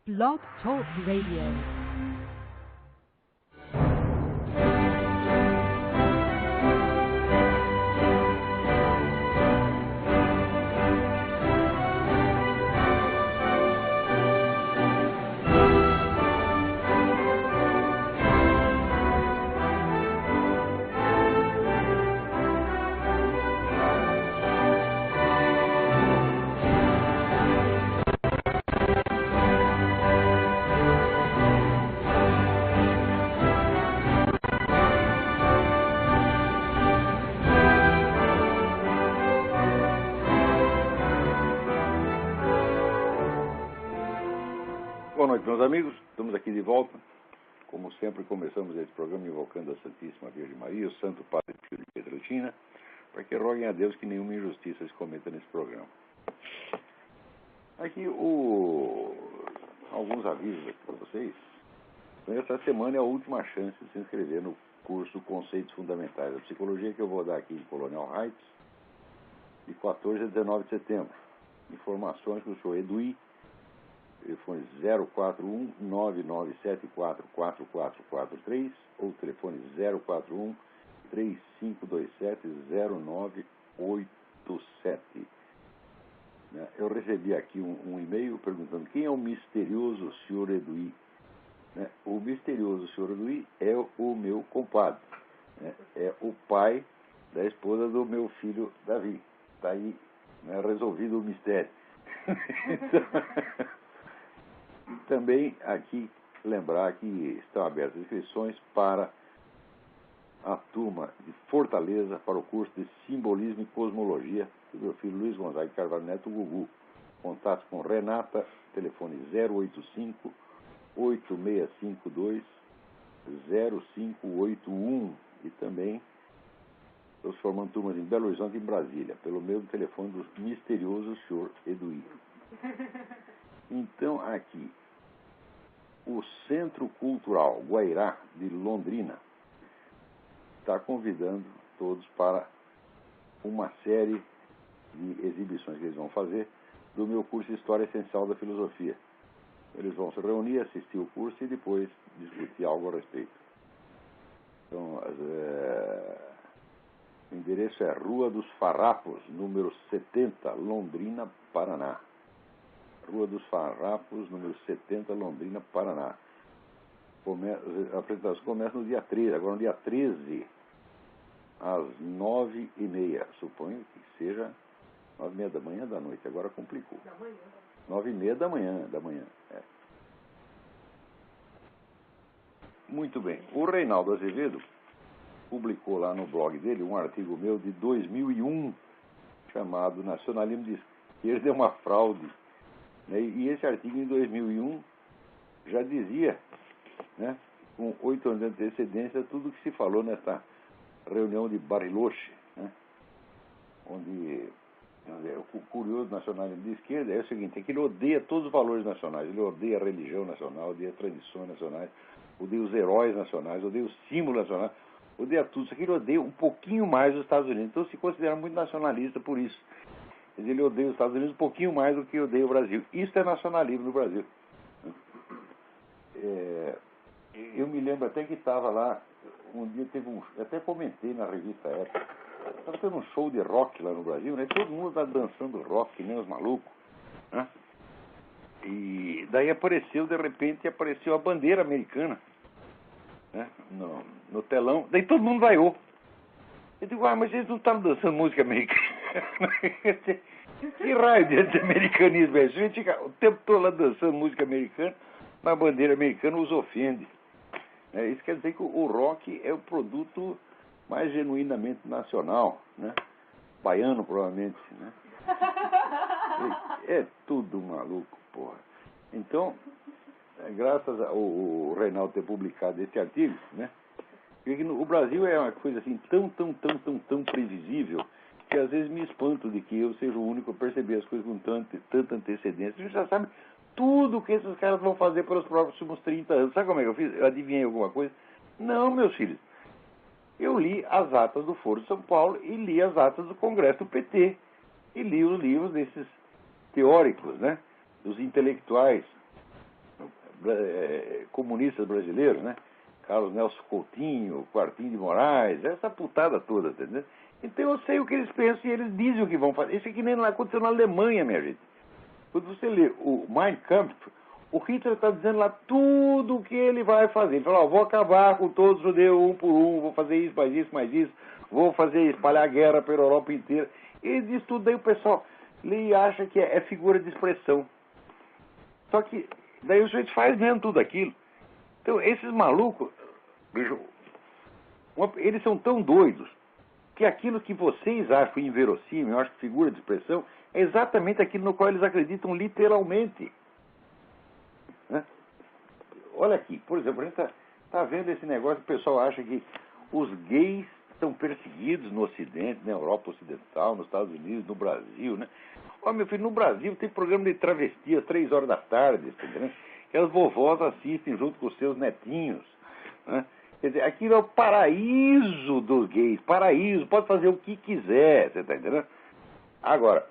Blog Talk Radio. Boa noite, meus amigos. Estamos aqui de volta. Como sempre, começamos esse programa invocando a Santíssima Virgem Maria, o Santo Padre Pio de Pietrelcina, para que roguem a Deus que nenhuma injustiça se cometa nesse programa. Aqui alguns avisos aqui para vocês. Esta semana é a última chance de se inscrever no curso Conceitos Fundamentais da Psicologia, que eu vou dar aqui em Colonial Heights, de 14 a 19 de setembro. Informações com o senhor Eduí, telefone 041-9974-4443 ou telefone 041-3527-0987. Eu recebi aqui um e-mail perguntando quem é o misterioso senhor Eduí. O misterioso senhor Eduí é o meu compadre. É o pai da esposa do meu filho Davi. Está aí, resolvido o mistério. Então, também aqui lembrar que estão abertas inscrições para a turma de Fortaleza para o curso de Simbolismo e Cosmologia do meu filho Luiz Gonzaga Carvalho Neto, Gugu. Contato com Renata, telefone 085-8652-0581 e também estou formando turmas em Belo Horizonte e em Brasília, pelo mesmo telefone do misterioso senhor Eduí. Então, aqui, o Centro Cultural Guairá de Londrina está convidando todos para uma série de exibições que eles vão fazer do meu curso de História Essencial da Filosofia. Eles vão se reunir, assistir o curso e depois discutir algo a respeito. Então, o endereço é Rua dos Farrapos, número 70, Londrina, Paraná. Rua dos Farrapos, número 70, Londrina, Paraná. A apresentação começa no dia 13, agora no dia 13, às 9h30. Suponho que seja 9h30 da manhã da noite, agora complicou. Da manhã. 9h30 da manhã. É. Muito bem. O Reinaldo Azevedo publicou lá no blog dele um artigo meu de 2001, chamado Nacionalismo de Esquerda é uma Fraude. E esse artigo, em 2001, já dizia, com 8 anos de antecedência, tudo o que se falou nessa reunião de Bariloche, onde o curioso nacionalismo de esquerda é o seguinte, é que ele odeia todos os valores nacionais, ele odeia a religião nacional, odeia as tradições nacionais, odeia os heróis nacionais, odeia os símbolos nacionais, odeia tudo. Isso aqui ele odeia um pouquinho mais os Estados Unidos, então se considera muito nacionalista por isso. Ele odeia os Estados Unidos um pouquinho mais do que odeia o Brasil. Isso é nacionalismo no Brasil. Eu me lembro até que estava lá, um dia teve até comentei na revista Época, estava tendo um show de rock lá no Brasil, todo mundo está dançando rock, os malucos. E daí de repente apareceu a bandeira americana, no telão, daí todo mundo vaiou. Eu digo, mas eles não estavam dançando música americana. Que raio de americanismo é isso? A gente fica o tempo todo lá dançando música americana, mas a bandeira americana os ofende. Isso quer dizer que o rock é o produto mais genuinamente nacional, baiano provavelmente. É tudo maluco, porra. Então, graças ao Reinaldo ter publicado esse artigo, o Brasil é uma coisa assim tão previsível que às vezes me espanto de que eu seja o único a perceber as coisas com tanta antecedência. A gente já sabe tudo o que esses caras vão fazer pelos próximos 30 anos. Sabe como é que eu fiz? Eu adivinhei alguma coisa? Não, meus filhos. Eu li as atas do Foro de São Paulo e li as atas do Congresso do PT. E li os livros desses teóricos, dos intelectuais, comunistas brasileiros, né? Carlos Nelson Coutinho, Quartim de Moraes, essa putada toda, entendeu? Então eu sei o que eles pensam e eles dizem o que vão fazer. Isso aqui nem aconteceu na Alemanha, minha gente. Quando você lê o Mein Kampf, o Hitler está dizendo lá tudo o que ele vai fazer. Ele fala, vou acabar com todos os judeus um por um, vou fazer isso, mais isso, vou fazer espalhar a guerra pela Europa inteira. Ele diz tudo, daí o pessoal lê e acha que é figura de expressão. Só que daí o sujeito faz mesmo tudo aquilo. Então esses malucos, bicho, eles são tão doidos que aquilo que vocês acham inverossímil, eu acho que figura de expressão, é exatamente aquilo no qual eles acreditam literalmente. Né? Olha aqui, por exemplo, a gente está vendo esse negócio, o pessoal acha que os gays são perseguidos no Ocidente, na Europa Ocidental, nos Estados Unidos, no Brasil, né? Ó, meu filho, no Brasil tem programa de travesti às 3 horas da tarde, entendeu? Que as vovós assistem junto com os seus netinhos, né? Quer dizer, aquilo é o paraíso dos gays, paraíso, pode fazer o que quiser, você está entendendo? Agora,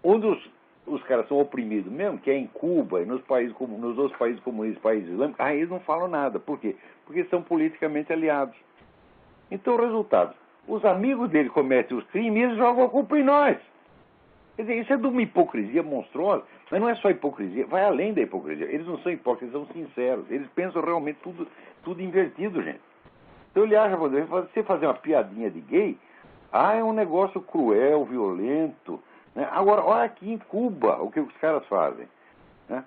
onde os caras são oprimidos mesmo, que é em Cuba e nos outros países comunistas, países islâmicos, aí eles não falam nada. Por quê? Porque são politicamente aliados. Então, o resultado, os amigos dele cometem os crimes e eles jogam a culpa em nós. Quer dizer, isso é de uma hipocrisia monstruosa, mas não é só hipocrisia, vai além da hipocrisia. Eles não são hipócritas, eles são sinceros. Eles pensam realmente tudo invertido, gente. Então ele acha, por exemplo, você fazer uma piadinha de gay, é um negócio cruel, violento. Né? Agora, olha aqui em Cuba o que os caras fazem. Né?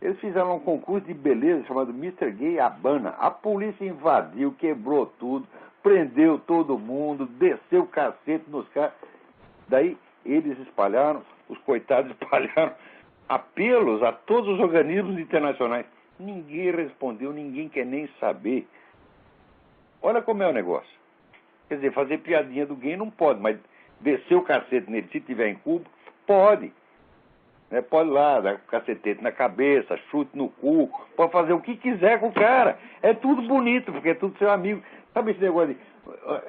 Eles fizeram um concurso de beleza chamado Mr. Gay Habana. A polícia invadiu, quebrou tudo, prendeu todo mundo, desceu o cacete nos caras. Daí eles espalharam, os coitados espalharam apelos a todos os organismos internacionais. Ninguém respondeu, ninguém quer nem saber. Olha como é o negócio. Quer dizer, fazer piadinha do gay não pode, mas descer o cacete nele, se tiver em Cuba, pode. Né? Pode lá, dar cacetete na cabeça, chute no cu, pode fazer o que quiser com o cara. É tudo bonito, porque é tudo seu amigo. Sabe esse negócio de...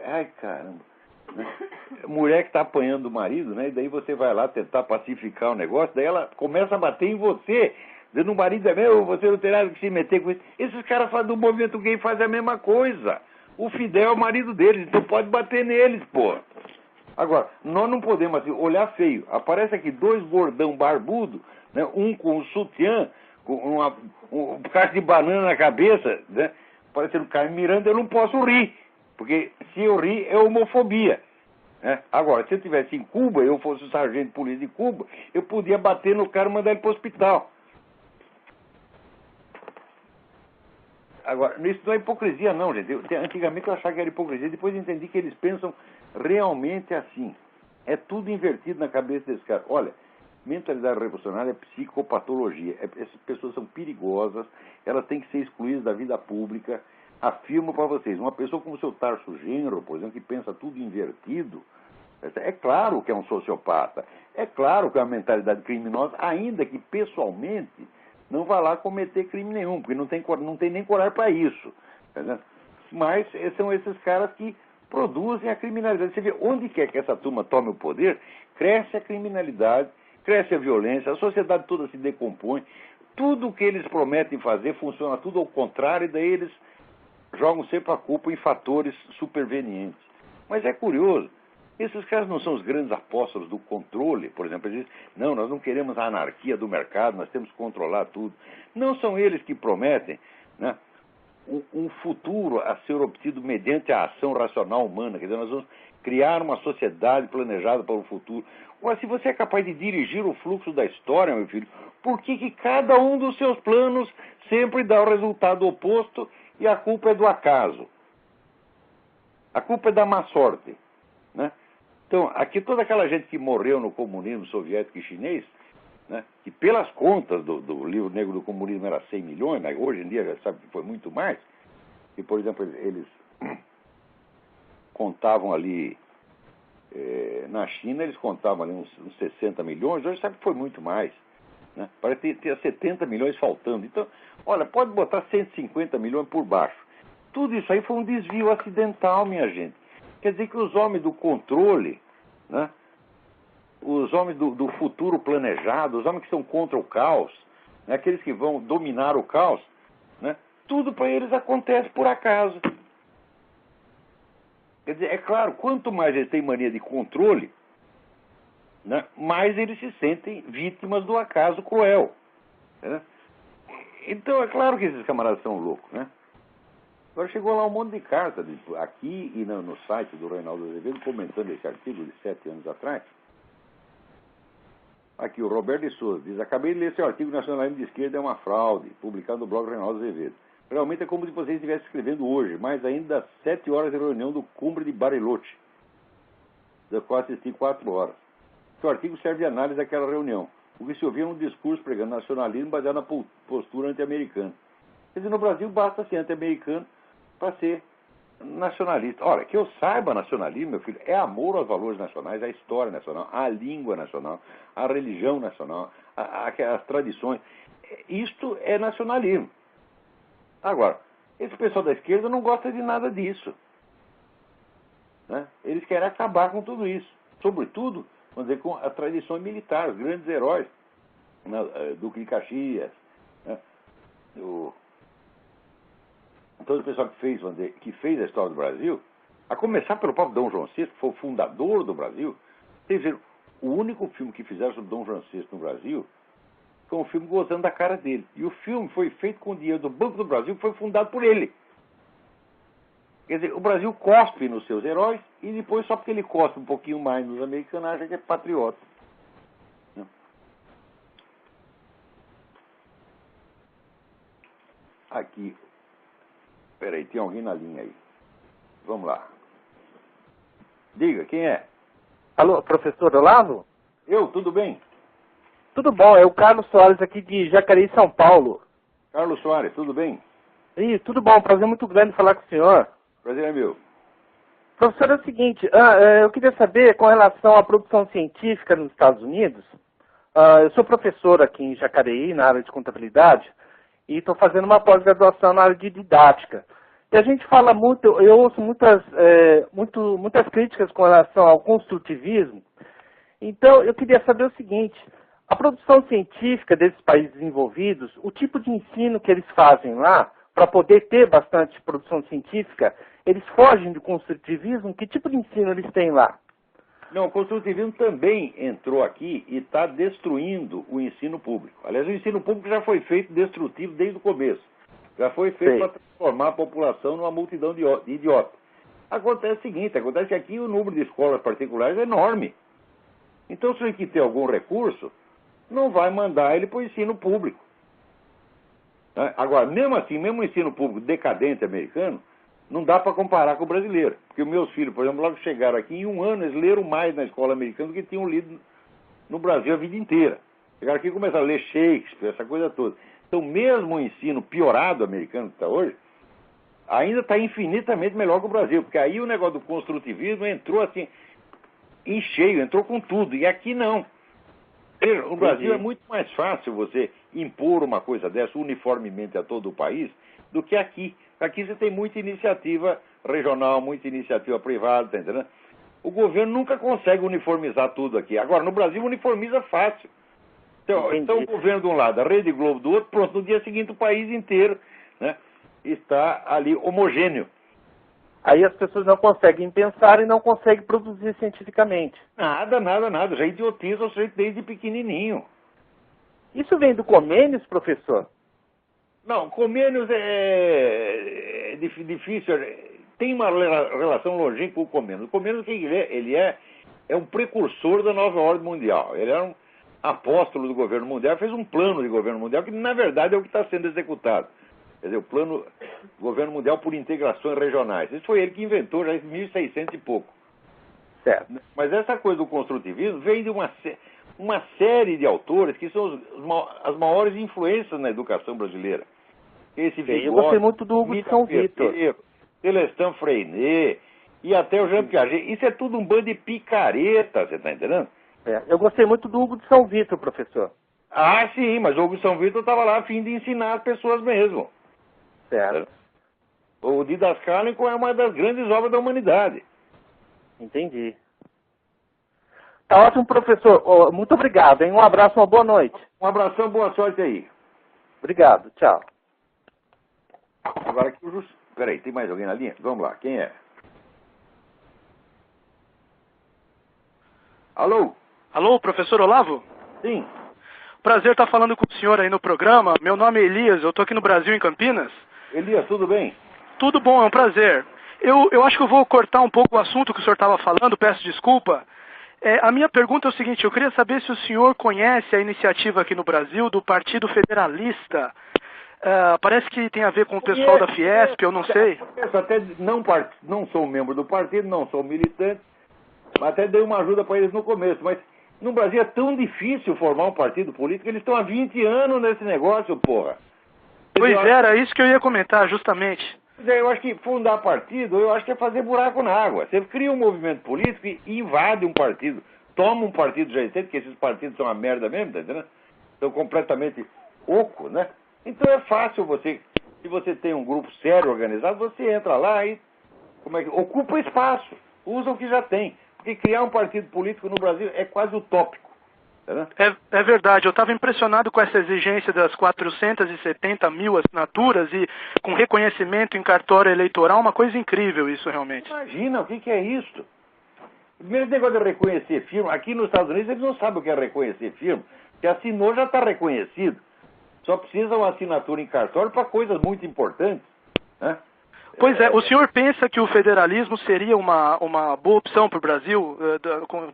Ai, caramba. Mulher que está apanhando o marido, né? E daí você vai lá tentar pacificar o negócio, daí ela começa a bater em você, dizendo o marido é meu, você não tem nada que se meter com isso. Esses caras do movimento gay fazem a mesma coisa. O Fidel é o marido deles, então pode bater neles, pô. Agora, nós não podemos assim, olhar feio. Aparece aqui 2 gordão barbudo, né? Um com um sutiã, com um caixa de banana na cabeça, né? Parecendo Carmen Miranda, eu não posso rir. Porque se eu rir, é homofobia. Né? Agora, se eu estivesse em Cuba, eu fosse o sargento de polícia de Cuba, eu podia bater no cara e mandar ele para o hospital. Agora, isso não é hipocrisia não, gente. Antigamente eu achava que era hipocrisia, depois eu entendi que eles pensam realmente assim. É tudo invertido na cabeça desses caras. Olha, mentalidade revolucionária é psicopatologia. Essas pessoas são perigosas, elas têm que ser excluídas da vida pública. Afirmo para vocês, uma pessoa como o seu Tarso Genro, por exemplo, que pensa tudo invertido, é claro que é um sociopata, é claro que é uma mentalidade criminosa, ainda que pessoalmente não vá lá cometer crime nenhum, porque não tem nem coragem para isso. Tá, mas são esses caras que produzem a criminalidade. Você vê, onde quer que essa turma tome o poder, cresce a criminalidade, cresce a violência, a sociedade toda se decompõe, tudo o que eles prometem fazer funciona tudo ao contrário, e daí eles jogam sempre a culpa em fatores supervenientes. Mas é curioso, esses caras não são os grandes apóstolos do controle, por exemplo, eles dizem, não, nós não queremos a anarquia do mercado, nós temos que controlar tudo. Não são eles que prometem, né, um futuro a ser obtido mediante a ação racional humana, quer dizer, nós vamos criar uma sociedade planejada para o futuro. Mas se você é capaz de dirigir o fluxo da história, meu filho, por que cada um dos seus planos sempre dá o resultado oposto e a culpa é do acaso? A culpa é da má sorte, né? Então, aqui toda aquela gente que morreu no comunismo soviético e chinês, né, que pelas contas do livro negro do comunismo era 100 milhões, mas hoje em dia já sabe que foi muito mais, e, por exemplo, eles contavam ali, na China eles contavam ali uns 60 milhões, hoje sabe que foi muito mais. Né? Parece que ter 70 milhões faltando. Então, olha, pode botar 150 milhões por baixo. Tudo isso aí foi um desvio acidental, minha gente. Quer dizer que os homens do controle, né, os homens do futuro planejado, os homens que são contra o caos, né, aqueles que vão dominar o caos, né, tudo para eles acontece por acaso. Quer dizer, é claro, quanto mais eles têm mania de controle, né, mais eles se sentem vítimas do acaso cruel. Né? Então, é claro que esses camaradas são loucos, né? Agora chegou lá um monte de carta aqui e no site do Reinaldo Azevedo comentando esse artigo de 7 anos atrás. Aqui, o Roberto de Souza diz: acabei de ler seu artigo Nacionalismo de Esquerda é uma fraude, publicado no blog Reinaldo Azevedo. Realmente é como se você estivesse escrevendo hoje, mas ainda às 7 horas de reunião do Cumbre de Bariloche, da qual assisti 4 horas. Seu artigo serve de análise daquela reunião. O que se ouvia um discurso pregando nacionalismo baseado na postura anti-americana. Quer dizer, no Brasil basta ser anti-americano para ser nacionalista. Ora, que eu saiba, nacionalismo, meu filho, é amor aos valores nacionais, à história nacional, à língua nacional, à religião nacional, às tradições. Isto é nacionalismo. Agora, esse pessoal da esquerda não gosta de nada disso. Né? Eles querem acabar com tudo isso. Sobretudo, vamos dizer, com as tradições militares, os grandes heróis, né? Duque de Caxias, né? Todo o pessoal que fez, vamos dizer, que fez a história do Brasil, a começar pelo próprio Dom João VI, que foi o fundador do Brasil. Vocês viram, o único filme que fizeram sobre Dom João VI no Brasil foi um filme gozando da cara dele. E o filme foi feito com o dinheiro do Banco do Brasil, que foi fundado por ele. Quer dizer, o Brasil cospe nos seus heróis e depois, só porque ele cospe um pouquinho mais nos americanos, acha que é patriota. Aqui. Peraí, tem alguém na linha aí. Vamos lá. Diga, quem é? Alô, professor Olavo? Eu, tudo bem? Tudo bom, é o Carlos Soares aqui de Jacareí, São Paulo. Carlos Soares, tudo bem? Ih, tudo bom, prazer muito grande falar com o senhor. Prazer é meu. Professor, é o seguinte, eu queria saber com relação à produção científica nos Estados Unidos. Eu sou professor aqui em Jacareí, na área de contabilidade, e estou fazendo uma pós-graduação na área de didática. E a gente fala muito, eu ouço muitas críticas com relação ao construtivismo. Então, eu queria saber o seguinte: a produção científica desses países desenvolvidos, o tipo de ensino que eles fazem lá, para poder ter bastante produção científica, eles fogem do construtivismo? Que tipo de ensino eles têm lá? Não, o construtivismo também entrou aqui e está destruindo o ensino público. Aliás, o ensino público já foi feito destrutivo desde o começo. Já foi feito para transformar a população numa multidão de idiotas. Acontece o seguinte, acontece que aqui o número de escolas particulares é enorme. Então, se ele que ter algum recurso, não vai mandar ele para o ensino público. Agora, mesmo assim, mesmo o ensino público decadente americano, não dá para comparar com o brasileiro. Porque os meus filhos, por exemplo, logo chegaram aqui, em um ano eles leram mais na escola americana do que tinham lido no Brasil a vida inteira. Chegaram aqui e começaram a ler Shakespeare, essa coisa toda. Então, mesmo o ensino piorado americano que está hoje, ainda está infinitamente melhor que o Brasil. Porque aí o negócio do construtivismo entrou assim, em cheio, entrou com tudo. E aqui não. No Brasil é muito mais fácil você impor uma coisa dessa uniformemente a todo o país do que aqui. Aqui você tem muita iniciativa regional, muita iniciativa privada, tá entendendo? O governo nunca consegue uniformizar tudo aqui. Agora, no Brasil, uniformiza fácil. Então o governo de um lado, a Rede Globo do outro, pronto, no dia seguinte o país inteiro, né, está ali homogêneo. Aí as pessoas não conseguem pensar e não conseguem produzir cientificamente. Nada. Já idiotiza o sujeito desde pequenininho. Isso vem do Comênios, professor? Não, Comênios é difícil. Tem uma relação longínqua com o Comênios. O Comênios, quem ele é um precursor da nova ordem mundial. Ele era um apóstolo do governo mundial, fez um plano de governo mundial que, na verdade, é o que está sendo executado. Quer dizer, o plano governo mundial por integrações regionais. Isso foi ele que inventou já em 1600 e pouco. Certo. Mas essa coisa do construtivismo vem de uma série de autores que são as maiores influências na educação brasileira. Eu gostei muito do Hugo de São Vitor. Celestin Freinet e até o Jean Piaget. Isso é tudo um bando de picareta, você está entendendo? Eu gostei muito do Hugo de São Vitor, professor. Ah, sim, mas o Hugo de São Vitor estava lá a fim de ensinar as pessoas mesmo. Certo. O Didascálico é uma das grandes obras da humanidade. Entendi. Tá ótimo, professor. Muito obrigado, hein? Um abraço, uma boa noite. Um abração, boa sorte aí. Obrigado, tchau. Agora aqui o Justo. Peraí, tem mais alguém na linha? Vamos lá, quem é? Alô? Alô, professor Olavo? Sim. Prazer estar falando com o senhor aí no programa. Meu nome é Elias, eu estou aqui no Brasil, em Campinas. Elias, tudo bem? Tudo bom, é um prazer. Eu acho que eu vou cortar um pouco o assunto que o senhor estava falando, peço desculpa. A minha pergunta é o seguinte, eu queria saber se o senhor conhece a iniciativa aqui no Brasil do Partido Federalista. Parece que tem a ver com o pessoal da Fiesp, eu não sei. Eu até não sou membro do partido, não sou militante, mas até dei uma ajuda para eles no começo. Mas no Brasil é tão difícil formar um partido político, eles estão há 20 anos nesse negócio, porra. Pois era isso que eu ia comentar, justamente. Eu acho que fundar partido, eu acho que é fazer buraco na água. Você cria um movimento político e invade um partido. Toma um partido já existente, que esses partidos são uma merda mesmo, tá entendendo? São completamente oco, né? Então é fácil você, se você tem um grupo sério organizado, você entra lá e ocupa espaço, usa o que já tem. Porque criar um partido político no Brasil é quase utópico. É verdade, eu estava impressionado com essa exigência das 470 mil assinaturas e com reconhecimento em cartório eleitoral, uma coisa incrível isso realmente. Imagina, o que é isso? Primeiro negócio de reconhecer firma, aqui nos Estados Unidos eles não sabem o que é reconhecer firma, se assinou já está reconhecido, só precisa uma assinatura em cartório para coisas muito importantes, né? Pois é, o senhor pensa que o federalismo seria uma boa opção para o Brasil,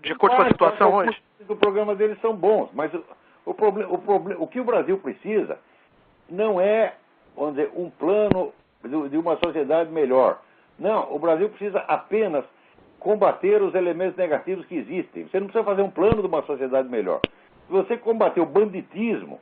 de acordo com a situação hoje? O programa deles são bons, mas o que o Brasil precisa não é, vamos dizer, um plano de uma sociedade melhor. Não, o Brasil precisa apenas combater os elementos negativos que existem. Você não precisa fazer um plano de uma sociedade melhor. Se você combater o banditismo,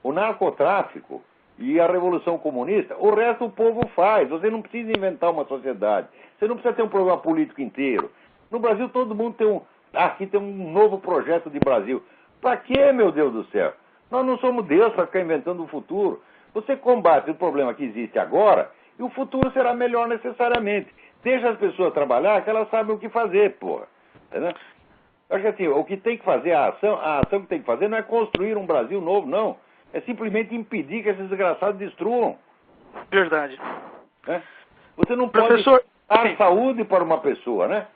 o narcotráfico e a Revolução Comunista, o resto o povo faz. Você não precisa inventar uma sociedade. Você não precisa ter um programa político inteiro. No Brasil todo mundo tem aqui tem um novo projeto de Brasil. Para quê, meu Deus do céu? Nós não somos Deus para ficar inventando o futuro. Você combate o problema que existe agora e o futuro será melhor necessariamente. Deixa as pessoas trabalhar que elas sabem o que fazer, porra. Entendeu? Eu acho que assim, o que tem que fazer, a ação que tem que fazer não é construir um Brasil novo, não. É simplesmente impedir que esses desgraçados destruam. Verdade. Né? Você não Professor, pode dar saúde para uma pessoa, né?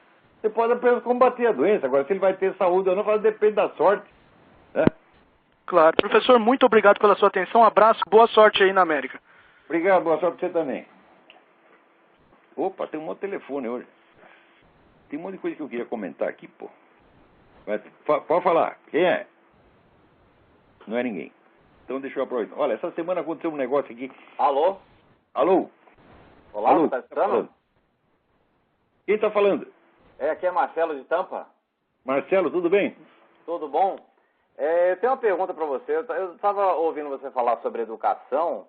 Você pode apenas combater a doença. Agora, se ele vai ter saúde ou não, depende da sorte. Né? Claro. Professor, muito obrigado pela sua atenção. Um abraço, boa sorte aí na América. Obrigado, boa sorte para você também. Opa, tem um monte de telefone hoje. Tem um monte de coisa que eu queria comentar aqui, pô. Mas, pode falar. Quem é? Não é ninguém. Então deixa eu aproveitar. Olha, essa semana aconteceu um negócio aqui. Alô? Alô? Olá, Alô? tá escutando? Quem está falando? Aqui é Marcelo de Tampa. Marcelo, tudo bem? Tudo bom? Eu tenho uma pergunta para você. Eu estava ouvindo você falar sobre educação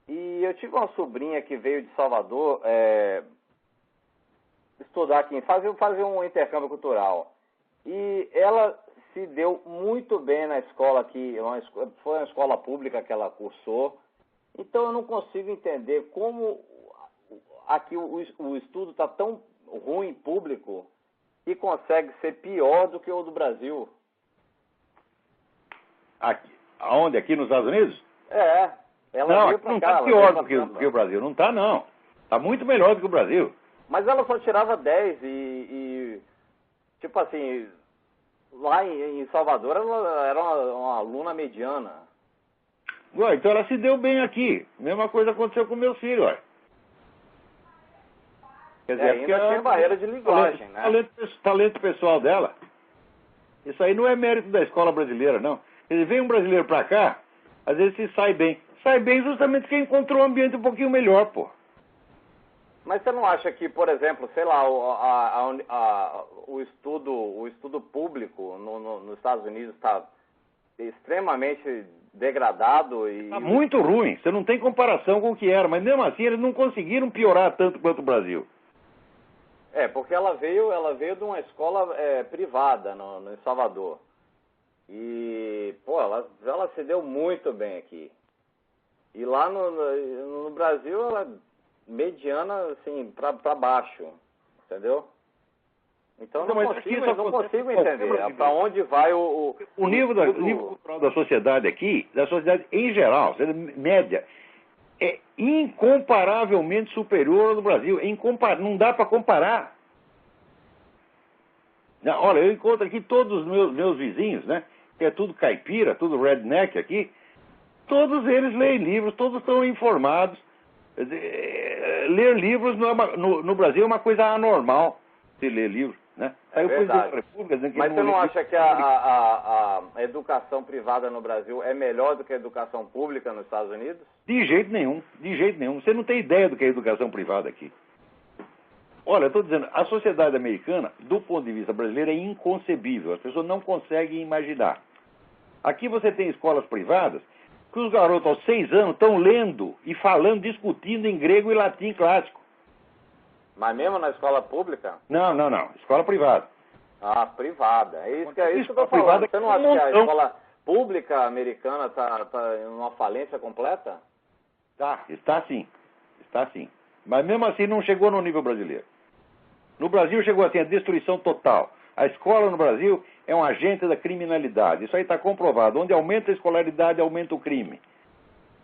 e eu tive uma sobrinha que veio de Salvador estudar aqui, fazer um intercâmbio cultural. E ela se deu muito bem na escola aqui, foi uma escola pública que ela cursou. Então eu não consigo entender como aqui o estudo está tão ruim público e consegue ser pior do que o do Brasil. Aqui, aonde? Aqui nos Estados Unidos? Ela não, veio pra não cá. Está pior do que o Brasil. Não está, não. Está muito melhor do que o Brasil. Mas ela só tirava 10 e tipo assim, lá em Salvador ela era uma aluna mediana. Ué, então ela se deu bem aqui. Mesma coisa aconteceu com meu filho, olha. Quer dizer, ainda tinha barreira de linguagem, né? Talento pessoal dela. Isso aí não é mérito da escola brasileira, não. Ele vem um brasileiro pra cá, às vezes se sai bem. Sai bem justamente porque encontrou um ambiente um pouquinho melhor, pô. Mas você não acha que, por exemplo, sei lá, o estudo público nos Estados Unidos está extremamente degradado e... Está muito ruim. Você não tem comparação com o que era, mas mesmo assim eles não conseguiram piorar tanto quanto o Brasil. Porque ela veio de uma escola privada em Salvador. E, pô, ela se deu muito bem aqui. E lá no Brasil, ela é mediana, assim, pra baixo, entendeu? Então Não, não mas aqui consigo, só não acontece consigo com qualquer entender brasileiro. para onde vai o nível cultural da sociedade aqui, da sociedade em geral, média, é incomparavelmente superior ao do Brasil. Não dá para comparar. Não, olha, eu encontro aqui todos os meus vizinhos, né? Que é tudo caipira, tudo redneck aqui. Todos eles leem livros, todos estão informados. Ler livros no Brasil é uma coisa anormal, se ler livros, né? É Aí o presidente verdade. da República dizendo que Mas você lê não livro. acha que a educação privada no Brasil é melhor do que a educação pública nos Estados Unidos? De jeito nenhum, de jeito nenhum. Você não tem ideia do que é educação privada aqui. Olha, eu estou dizendo, a sociedade americana, do ponto de vista brasileiro, é inconcebível. As pessoas não conseguem imaginar. Aqui você tem escolas privadas que os garotos aos 6 anos estão lendo e falando, discutindo em grego e latim clássico. Mas mesmo na escola pública? Não. Escola privada. Ah, privada. É isso que eu estou privada falando. Você não acha que a escola pública americana está em uma falência completa? Tá, está sim. Está sim. Mas mesmo assim não chegou no nível brasileiro. No Brasil chegou assim a destruição total. A escola no Brasil é um agente da criminalidade. Isso aí está comprovado. Onde aumenta a escolaridade, aumenta o crime.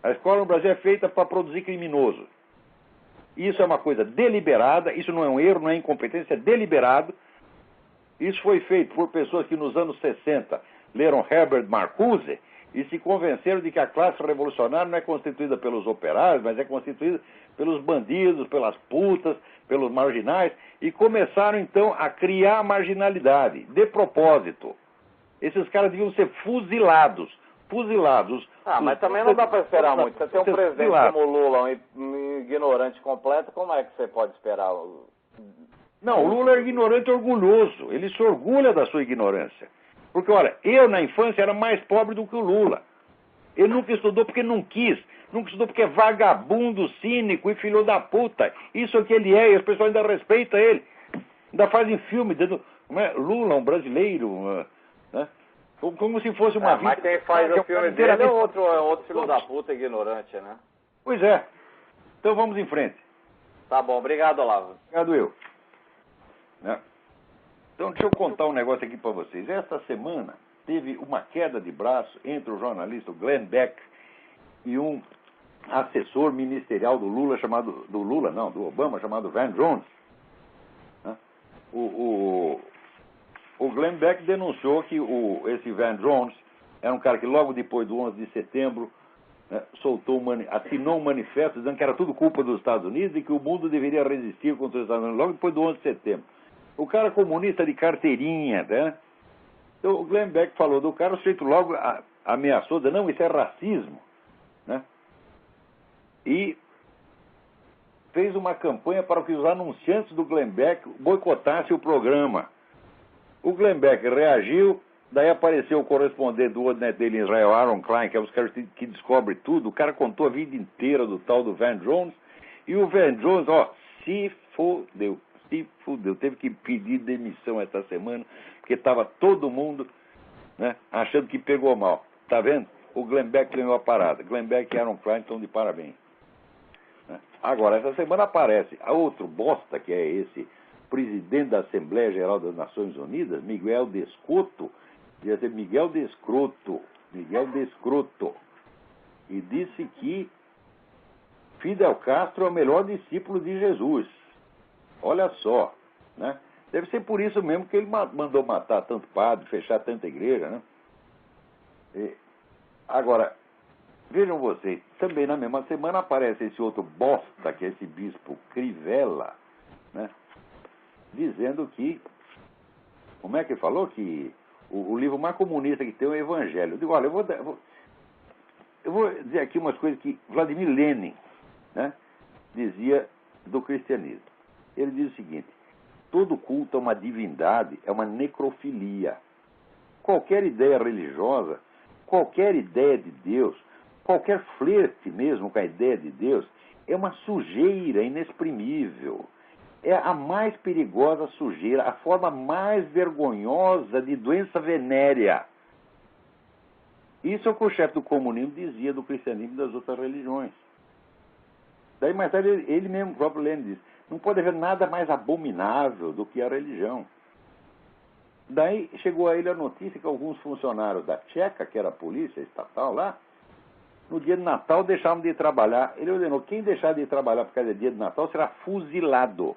A escola no Brasil é feita para produzir criminoso. Isso é uma coisa deliberada, isso não é um erro, não é incompetência, é deliberado. Isso foi feito por pessoas que nos anos 60 leram Herbert Marcuse e se convenceram de que a classe revolucionária não é constituída pelos operários, mas é constituída pelos bandidos, pelas putas, pelos marginais, e começaram então a criar a marginalidade, de propósito. Esses caras deviam ser fuzilados. Mas também não dá para esperar muito. Você tem um presidente como o Lula, um ignorante completo, como é que você pode esperar? Não, o Lula é ignorante e orgulhoso. Ele se orgulha da sua ignorância. Porque, olha, eu na infância era mais pobre do que o Lula. Ele nunca estudou porque não quis. Nunca estudou porque é vagabundo, cínico e filho da puta. Isso é o que ele é e as pessoas ainda respeitam ele. Ainda fazem filme dizendo, Lula, um brasileiro, né? Como se fosse uma vida. Mas quem faz o filme dele é outro filho da puta ignorante, né? Pois é. Então vamos em frente. Tá bom, obrigado, Olavo. Obrigado eu. Né? Então deixa eu contar um negócio aqui para vocês. Esta semana teve uma queda de braço entre o jornalista Glenn Beck e um assessor ministerial do Lula do Obama, chamado Van Jones. Né? O Glenn Beck denunciou que esse Van Jones era um cara que logo depois do 11 de setembro, né, assinou um manifesto dizendo que era tudo culpa dos Estados Unidos e que o mundo deveria resistir contra os Estados Unidos, logo depois do 11 de setembro. O cara comunista de carteirinha, né? Então o Glenn Beck falou do cara, o sujeito logo ameaçou, dizendo, não, isso é racismo, né? E fez uma campanha para que os anunciantes do Glenn Beck boicotassem o programa. O Glenn Beck reagiu, daí apareceu o correspondente do Odnet dele em Israel, Aaron Klein, que é os caras que descobrem tudo. O cara contou a vida inteira do tal do Van Jones, e o Van Jones, se fudeu. Teve que pedir demissão essa semana, porque estava todo mundo, né, achando que pegou mal. Tá vendo? O Glenn Beck ganhou a parada. Glenn Beck e Aaron Klein estão de parabéns. Né? Agora, essa semana aparece a outro bosta, que é esse presidente da Assembleia Geral das Nações Unidas, Miguel Descoto, devia ser Miguel Descroto, e disse que Fidel Castro é o melhor discípulo de Jesus. Olha só, né? Deve ser por isso mesmo que ele mandou matar tanto padre, fechar tanta igreja, né? Agora, vejam vocês, também na mesma semana aparece esse outro bosta, que é esse bispo Crivella, né? Dizendo que, como é que ele falou? Que o livro mais comunista que tem é o Evangelho. Eu digo, olha, eu vou dizer aqui umas coisas que Vladimir Lenin, né, dizia do cristianismo. Ele diz o seguinte: todo culto a uma divindade é uma necrofilia. Qualquer ideia religiosa, qualquer ideia de Deus, qualquer flerte mesmo com a ideia de Deus, é uma sujeira inexprimível. É a mais perigosa sujeira, a forma mais vergonhosa de doença venérea. Isso é o que o chefe do comunismo dizia do cristianismo e das outras religiões. Daí mais tarde ele mesmo, o próprio Lenin, diz: não pode haver nada mais abominável do que a religião. Daí chegou a ele a notícia que alguns funcionários da Tcheca, que era a polícia estatal lá, no dia de Natal deixavam de trabalhar. Ele ordenou, quem deixar de trabalhar por causa do dia de Natal será fuzilado.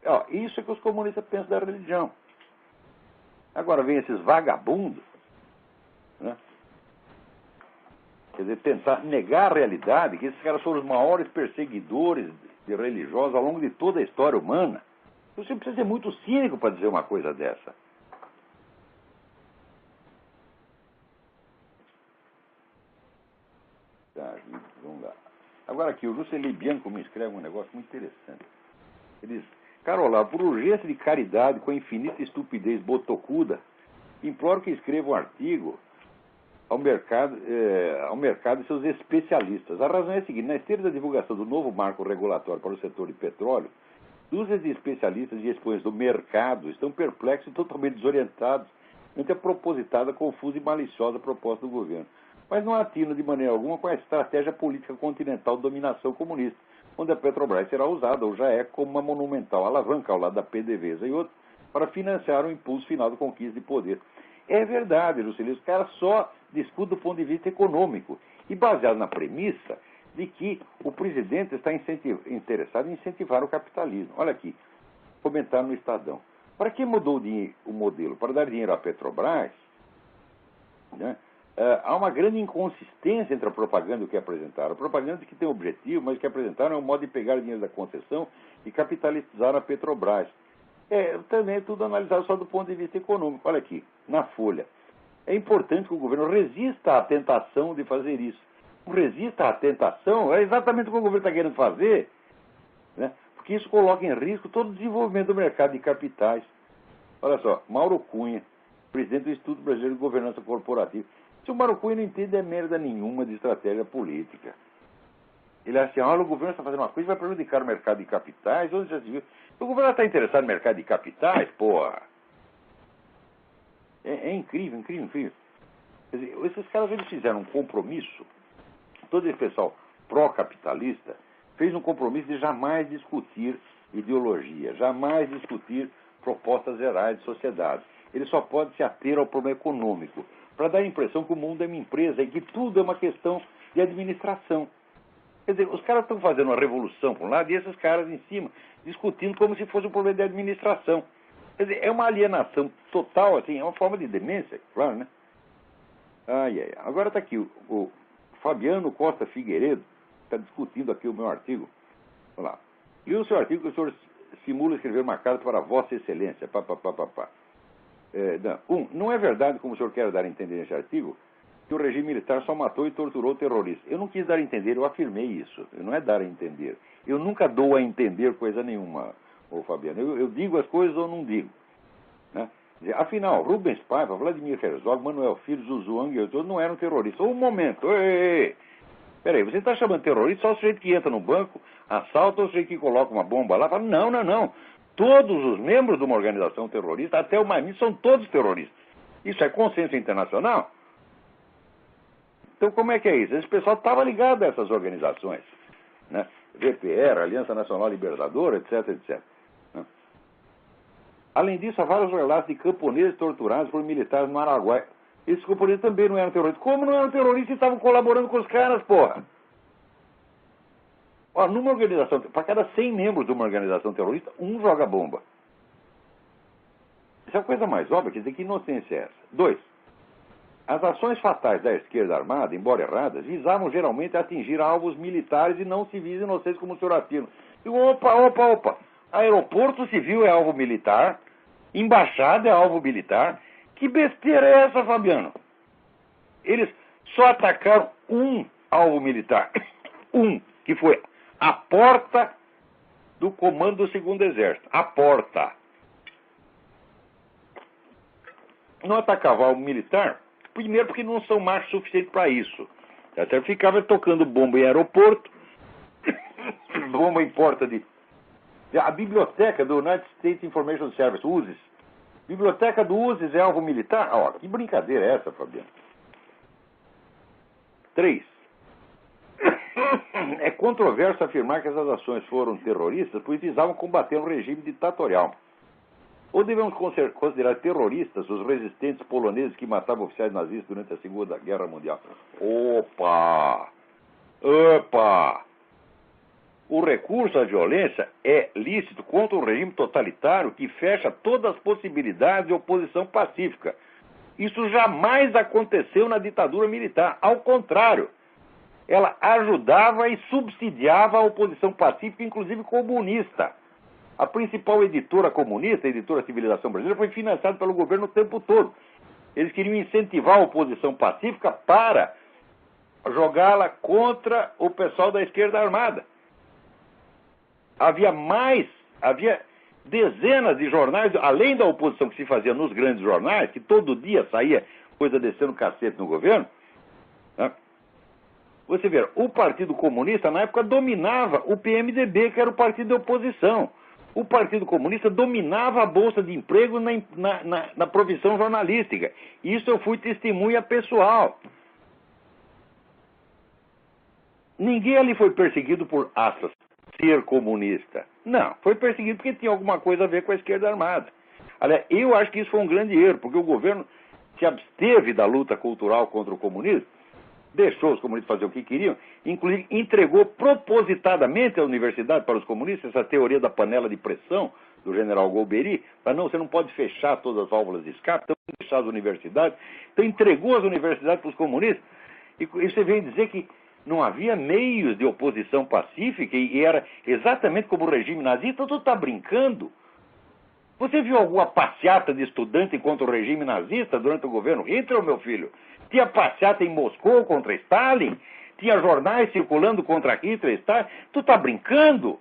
Ó, isso é que os comunistas pensam da religião. Agora vem esses vagabundos, né? Quer dizer, tentar negar a realidade, que esses caras foram os maiores perseguidores de religiosos ao longo de toda a história humana. Você precisa ser muito cínico para dizer uma coisa dessa. Tá, vamos lá. Agora aqui, o Juscelino Bianco me escreve um negócio muito interessante. Ele diz, Carola, por urgência de caridade, com a infinita estupidez botocuda, imploro que escreva um artigo ao mercado e seus especialistas. A razão é a seguinte, na esteira da divulgação do novo marco regulatório para o setor de petróleo, dúzias de especialistas e expoentes do mercado estão perplexos e totalmente desorientados ante a propositada, confusa e maliciosa proposta do governo. Mas não atinam de maneira alguma com a estratégia política continental de dominação comunista, onde a Petrobras será usada, ou já é, como uma monumental alavanca ao lado da PDVSA e outros, para financiar o impulso final da conquista de poder. É verdade, Juscelino, os caras só discutem do ponto de vista econômico e baseado na premissa de que o presidente está interessado em incentivar o capitalismo. Olha aqui, comentário no Estadão. Para que mudou o modelo? Para dar dinheiro à Petrobras, né? Há uma grande inconsistência entre a propaganda e o que apresentaram. A propaganda que tem objetivo, mas o que apresentaram é um modo de pegar o dinheiro da concessão e capitalizar a Petrobras. Também é tudo analisado só do ponto de vista econômico. Olha aqui, na Folha. É importante que o governo resista à tentação de fazer isso. Resista à tentação é exatamente o que o governo está querendo fazer, né? Porque isso coloca em risco todo o desenvolvimento do mercado de capitais. Olha só, Mauro Cunha, presidente do Instituto Brasileiro de Governança Corporativa. Se o Mauro Cunha não entende merda nenhuma de estratégia política. Ele acha assim, olha, o governo está fazendo uma coisa que vai prejudicar o mercado de capitais. Onde já se viu? O governo está interessado no mercado de capitais, porra. É incrível, incrível, incrível. Quer dizer, esses caras, eles fizeram um compromisso, todo esse pessoal pró-capitalista fez um compromisso de jamais discutir ideologia, jamais discutir propostas gerais de sociedade. Ele só pode se ater ao problema econômico, para dar a impressão que o mundo é uma empresa e que tudo é uma questão de administração. Quer dizer, os caras estão fazendo uma revolução por um lado e esses caras em cima discutindo como se fosse um problema de administração. Quer dizer, é uma alienação total, assim, é uma forma de demência, claro, né? Agora está aqui, o Fabiano Costa Figueiredo está discutindo aqui o meu artigo. Vamos lá. E o seu artigo que o senhor simula escrever uma carta para Vossa Excelência. Não é verdade, como o senhor quer dar a entender nesse artigo, que o regime militar só matou e torturou terroristas. Eu não quis dar a entender, eu afirmei isso. Não é dar a entender. Eu nunca dou a entender coisa nenhuma, ô Fabiano. Eu digo as coisas ou não digo, né? Afinal, Rubens Paiva, Vladimir Herzog, Manuel Filho, Zuzuang e outros não eram terroristas. Um momento. Peraí, você está chamando terrorista só o sujeito que entra no banco, assalta ou o sujeito que coloca uma bomba lá? Fala, não. Todos os membros de uma organização terrorista, até o mais são todos terroristas. Isso é consenso internacional? Então, como é que é isso? Esse pessoal estava ligado a essas organizações, né? VPR, Aliança Nacional Libertadora, etc. Né? Além disso, há vários relatos de camponeses torturados por militares no Araguaia. Esses camponeses também não eram terroristas. Como não eram terroristas e estavam colaborando com os caras, porra? Ó, numa organização, para cada 100 membros de uma organização terrorista, um joga bomba. Isso é a coisa mais óbvia, quer dizer, que inocência é essa? 2. As ações fatais da esquerda armada, embora erradas, visavam geralmente atingir alvos militares e não civis inocentes, como o senhor afirma. E opa! Aeroporto civil é alvo militar, embaixada é alvo militar. Que besteira é essa, Fabiano? Eles só atacaram um alvo militar. Que foi a porta do comando do 2º Exército. A porta. Não atacava alvo militar, primeiro porque não são machos suficientes para isso. Até ficava tocando bomba em aeroporto, bomba em porta de... A biblioteca do United States Information Service, USIS. Biblioteca do USIS é alvo militar? Ó, que brincadeira é essa, Fabiano? 3. É controverso afirmar que essas ações foram terroristas, pois visavam combater um regime ditatorial. Ou devemos considerar terroristas os resistentes poloneses que matavam oficiais nazistas durante a Segunda Guerra Mundial? Opa! O recurso à violência é lícito contra um regime totalitário que fecha todas as possibilidades de oposição pacífica. Isso jamais aconteceu na ditadura militar. Ao contrário, ela ajudava e subsidiava a oposição pacífica, inclusive comunista. A principal editora comunista, a editora Civilização Brasileira, foi financiada pelo governo o tempo todo. Eles queriam incentivar a oposição pacífica para jogá-la contra o pessoal da esquerda armada. Havia dezenas de jornais, além da oposição que se fazia nos grandes jornais, que todo dia saía coisa descendo cacete no governo, né? Você vê, o Partido Comunista na época dominava o PMDB, que era o partido de oposição. O Partido Comunista dominava a Bolsa de Emprego na profissão jornalística. Isso eu fui testemunha pessoal. Ninguém ali foi perseguido por, aspas, ser comunista. Não, foi perseguido porque tinha alguma coisa a ver com a esquerda armada. Aliás, eu acho que isso foi um grande erro, porque o governo se absteve da luta cultural contra o comunismo, deixou os comunistas fazer o que queriam, inclusive entregou propositadamente a universidade para os comunistas, essa teoria da panela de pressão do general Golbery, para não, você não pode fechar todas as válvulas de escape, então fechar as universidades, então entregou as universidades para os comunistas, e você vem dizer que não havia meios de oposição pacífica e era exatamente como o regime nazista. Tu está brincando? Você viu alguma passeata de estudante contra o regime nazista durante o governo Hitler, meu filho? Tinha passeata em Moscou contra Stalin? Tinha jornais circulando contra Hitler e Stalin? Tu está brincando?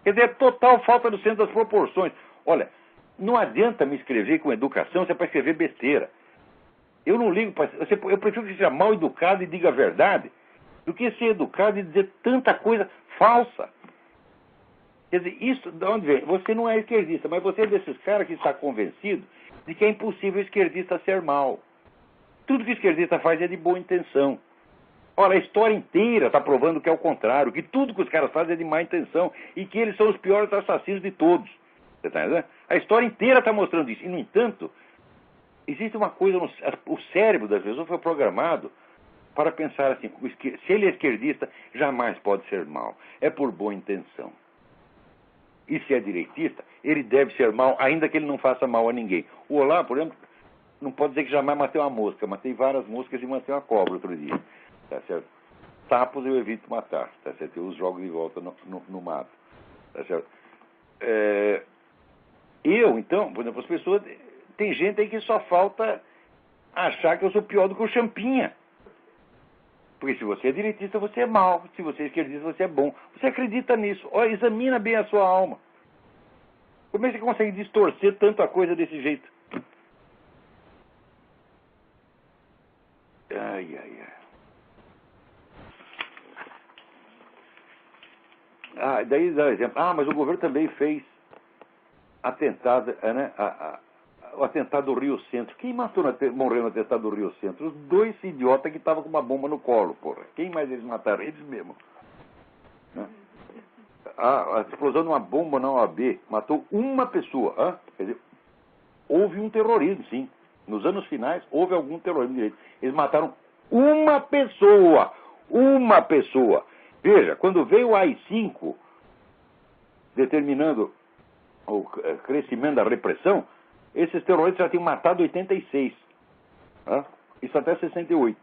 Quer dizer, total falta do senso das proporções. Olha, não adianta me escrever com educação se é para escrever besteira. Eu não ligo para... Eu prefiro que seja mal educado e diga a verdade do que ser educado e dizer tanta coisa falsa. Quer dizer, isso, de onde vem? Você não é esquerdista, mas você é desses caras que está convencido de que é impossível o esquerdista ser mal. Tudo que o esquerdista faz é de boa intenção. Ora, a história inteira está provando que é o contrário, que tudo que os caras fazem é de má intenção e que eles são os piores assassinos de todos. Você está entendendo? A história inteira está mostrando isso. E, no entanto, existe uma coisa, o cérebro das pessoas foi programado para pensar assim, se ele é esquerdista, jamais pode ser mal. É por boa intenção. E se é direitista, ele deve ser mal, ainda que ele não faça mal a ninguém. O Olá, por exemplo, não pode dizer que jamais matei uma mosca. Matei várias moscas e matei uma cobra outro dia. Tá certo? Sapos eu evito matar. Tá certo? Eu os jogo de volta no mato. Tá certo? Então, por exemplo, as pessoas... Tem gente aí que só falta achar que eu sou pior do que o Champinha. Porque se você é direitista, você é mau. Se você é esquerdista, você é bom. Você acredita nisso. Olha, examina bem a sua alma. Como é que você consegue distorcer tanto a coisa desse jeito? Ai. Daí dá exemplo. Mas o governo também fez atentado, né? O atentado do Rio Centro. Quem morreu no atentado do Rio Centro? Os dois idiotas que estavam com uma bomba no colo, porra. Quem mais eles mataram? Eles mesmos. Né? A explosão de uma bomba na OAB matou uma pessoa. Quer dizer, houve um terrorismo, sim. Nos anos finais, houve algum terrorismo direito. Eles mataram uma pessoa. Uma pessoa. Veja, quando veio o AI-5, determinando o crescimento da repressão, esses terroristas já tinham matado 86. Isso até 68.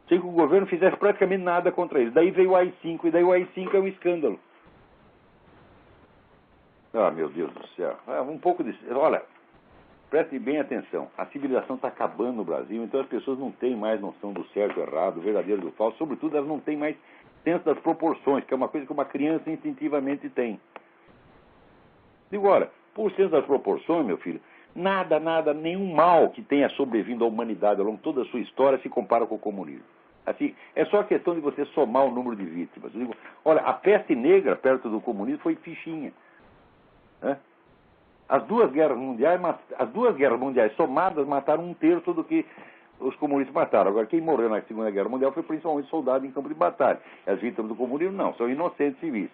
Sem que o governo fizesse praticamente nada contra eles. Daí veio o AI-5, e daí o AI-5 é um escândalo. Meu Deus do céu. Um pouco de... Olha, preste bem atenção. A civilização está acabando no Brasil, então as pessoas não têm mais noção do certo e errado, do verdadeiro e do falso. Sobretudo, elas não têm mais senso das proporções, que é uma coisa que uma criança instintivamente tem. Digo, olha, por senso das proporções, meu filho, nada, nenhum mal que tenha sobrevindo à humanidade ao longo de toda a sua história se compara com o comunismo. Assim, é só a questão de você somar o número de vítimas. Eu digo, olha, a peste negra perto do comunismo foi fichinha. Né? As duas guerras mundiais somadas mataram 1/3 do que os comunistas mataram. Agora, quem morreu na Segunda Guerra Mundial foi principalmente soldado em campo de batalha. As vítimas do comunismo não, são inocentes civis.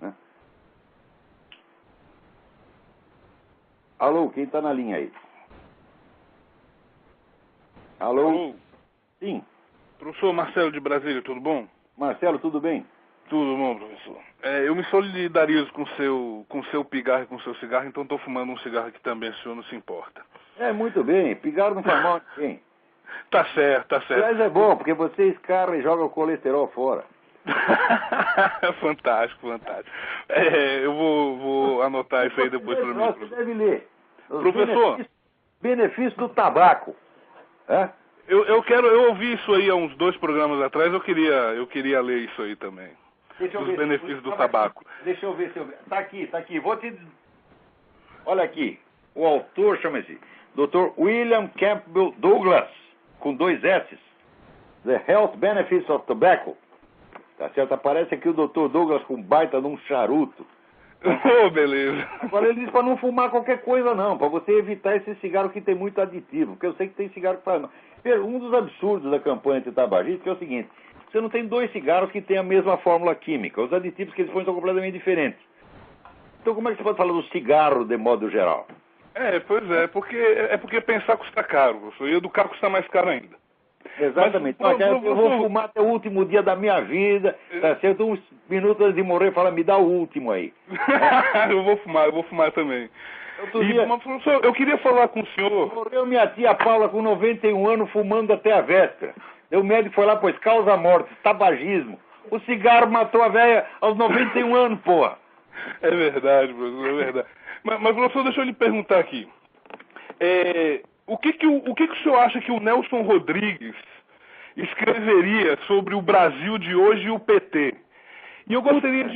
Né? Alô, quem está na linha aí? Alô? Alô? Sim. Professor Marcelo de Brasília, tudo bom? Marcelo, tudo bem? Tudo bom, professor. Eu me solidarizo com o seu pigarro e com o seu cigarro, então estou fumando um cigarro aqui também, se o senhor não se importa. Muito bem. Pigarro não faz mal a ninguém. Tá certo, tá certo. Aliás, é bom, porque você escarra e joga o colesterol fora. Fantástico, fantástico. Eu vou anotar isso aí depois para mim, Você professor. deve ler. Professor. Benefício do tabaco. É? Eu ouvi isso aí há uns 2 programas atrás, eu queria ler isso aí também. Deixa eu Dos ver. benefícios do tabaco. Deixa eu ver se eu... Tá aqui. Olha aqui. O autor chama-se Dr. William Campbell Douglas, com 2 S. The Health Benefits of Tobacco. Tá certo? Aparece aqui o Dr. Douglas com baita de um charuto. Oh, beleza. Agora ele diz para não fumar qualquer coisa não, para você evitar esse cigarro que tem muito aditivo, porque eu sei que tem cigarro que faz mal. Um dos absurdos da campanha anti-tabagista é o seguinte: você não tem 2 cigarros que têm a mesma fórmula química, os aditivos que eles põem são completamente diferentes. Então como é que você pode falar do cigarro de modo geral? Pois é, porque pensar custa caro, professor, e educar custa mais caro ainda. Exatamente. Mas, eu vou fumar até o último dia da minha vida, tá certo? Uns minutos antes de morrer, fala, me dá o último aí. Eu vou fumar também. Mas, professor, eu queria falar com o senhor... Morreu minha tia Paula com 91 anos fumando até a véspera. O médico foi lá, pois, causa morte, tabagismo. O cigarro matou a velha aos 91 anos, porra. É verdade, professor, é verdade. Mas, professor, deixa eu lhe perguntar aqui. O que o senhor acha que o Nelson Rodrigues escreveria sobre o Brasil de hoje e o PT? E eu gostaria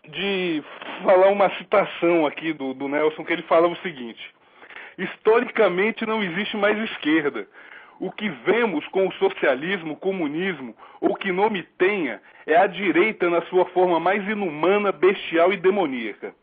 de falar uma citação aqui do Nelson, que ele fala o seguinte: historicamente não existe mais esquerda. O que vemos com o socialismo, comunismo, ou que nome tenha, é a direita na sua forma mais inumana, bestial e demoníaca.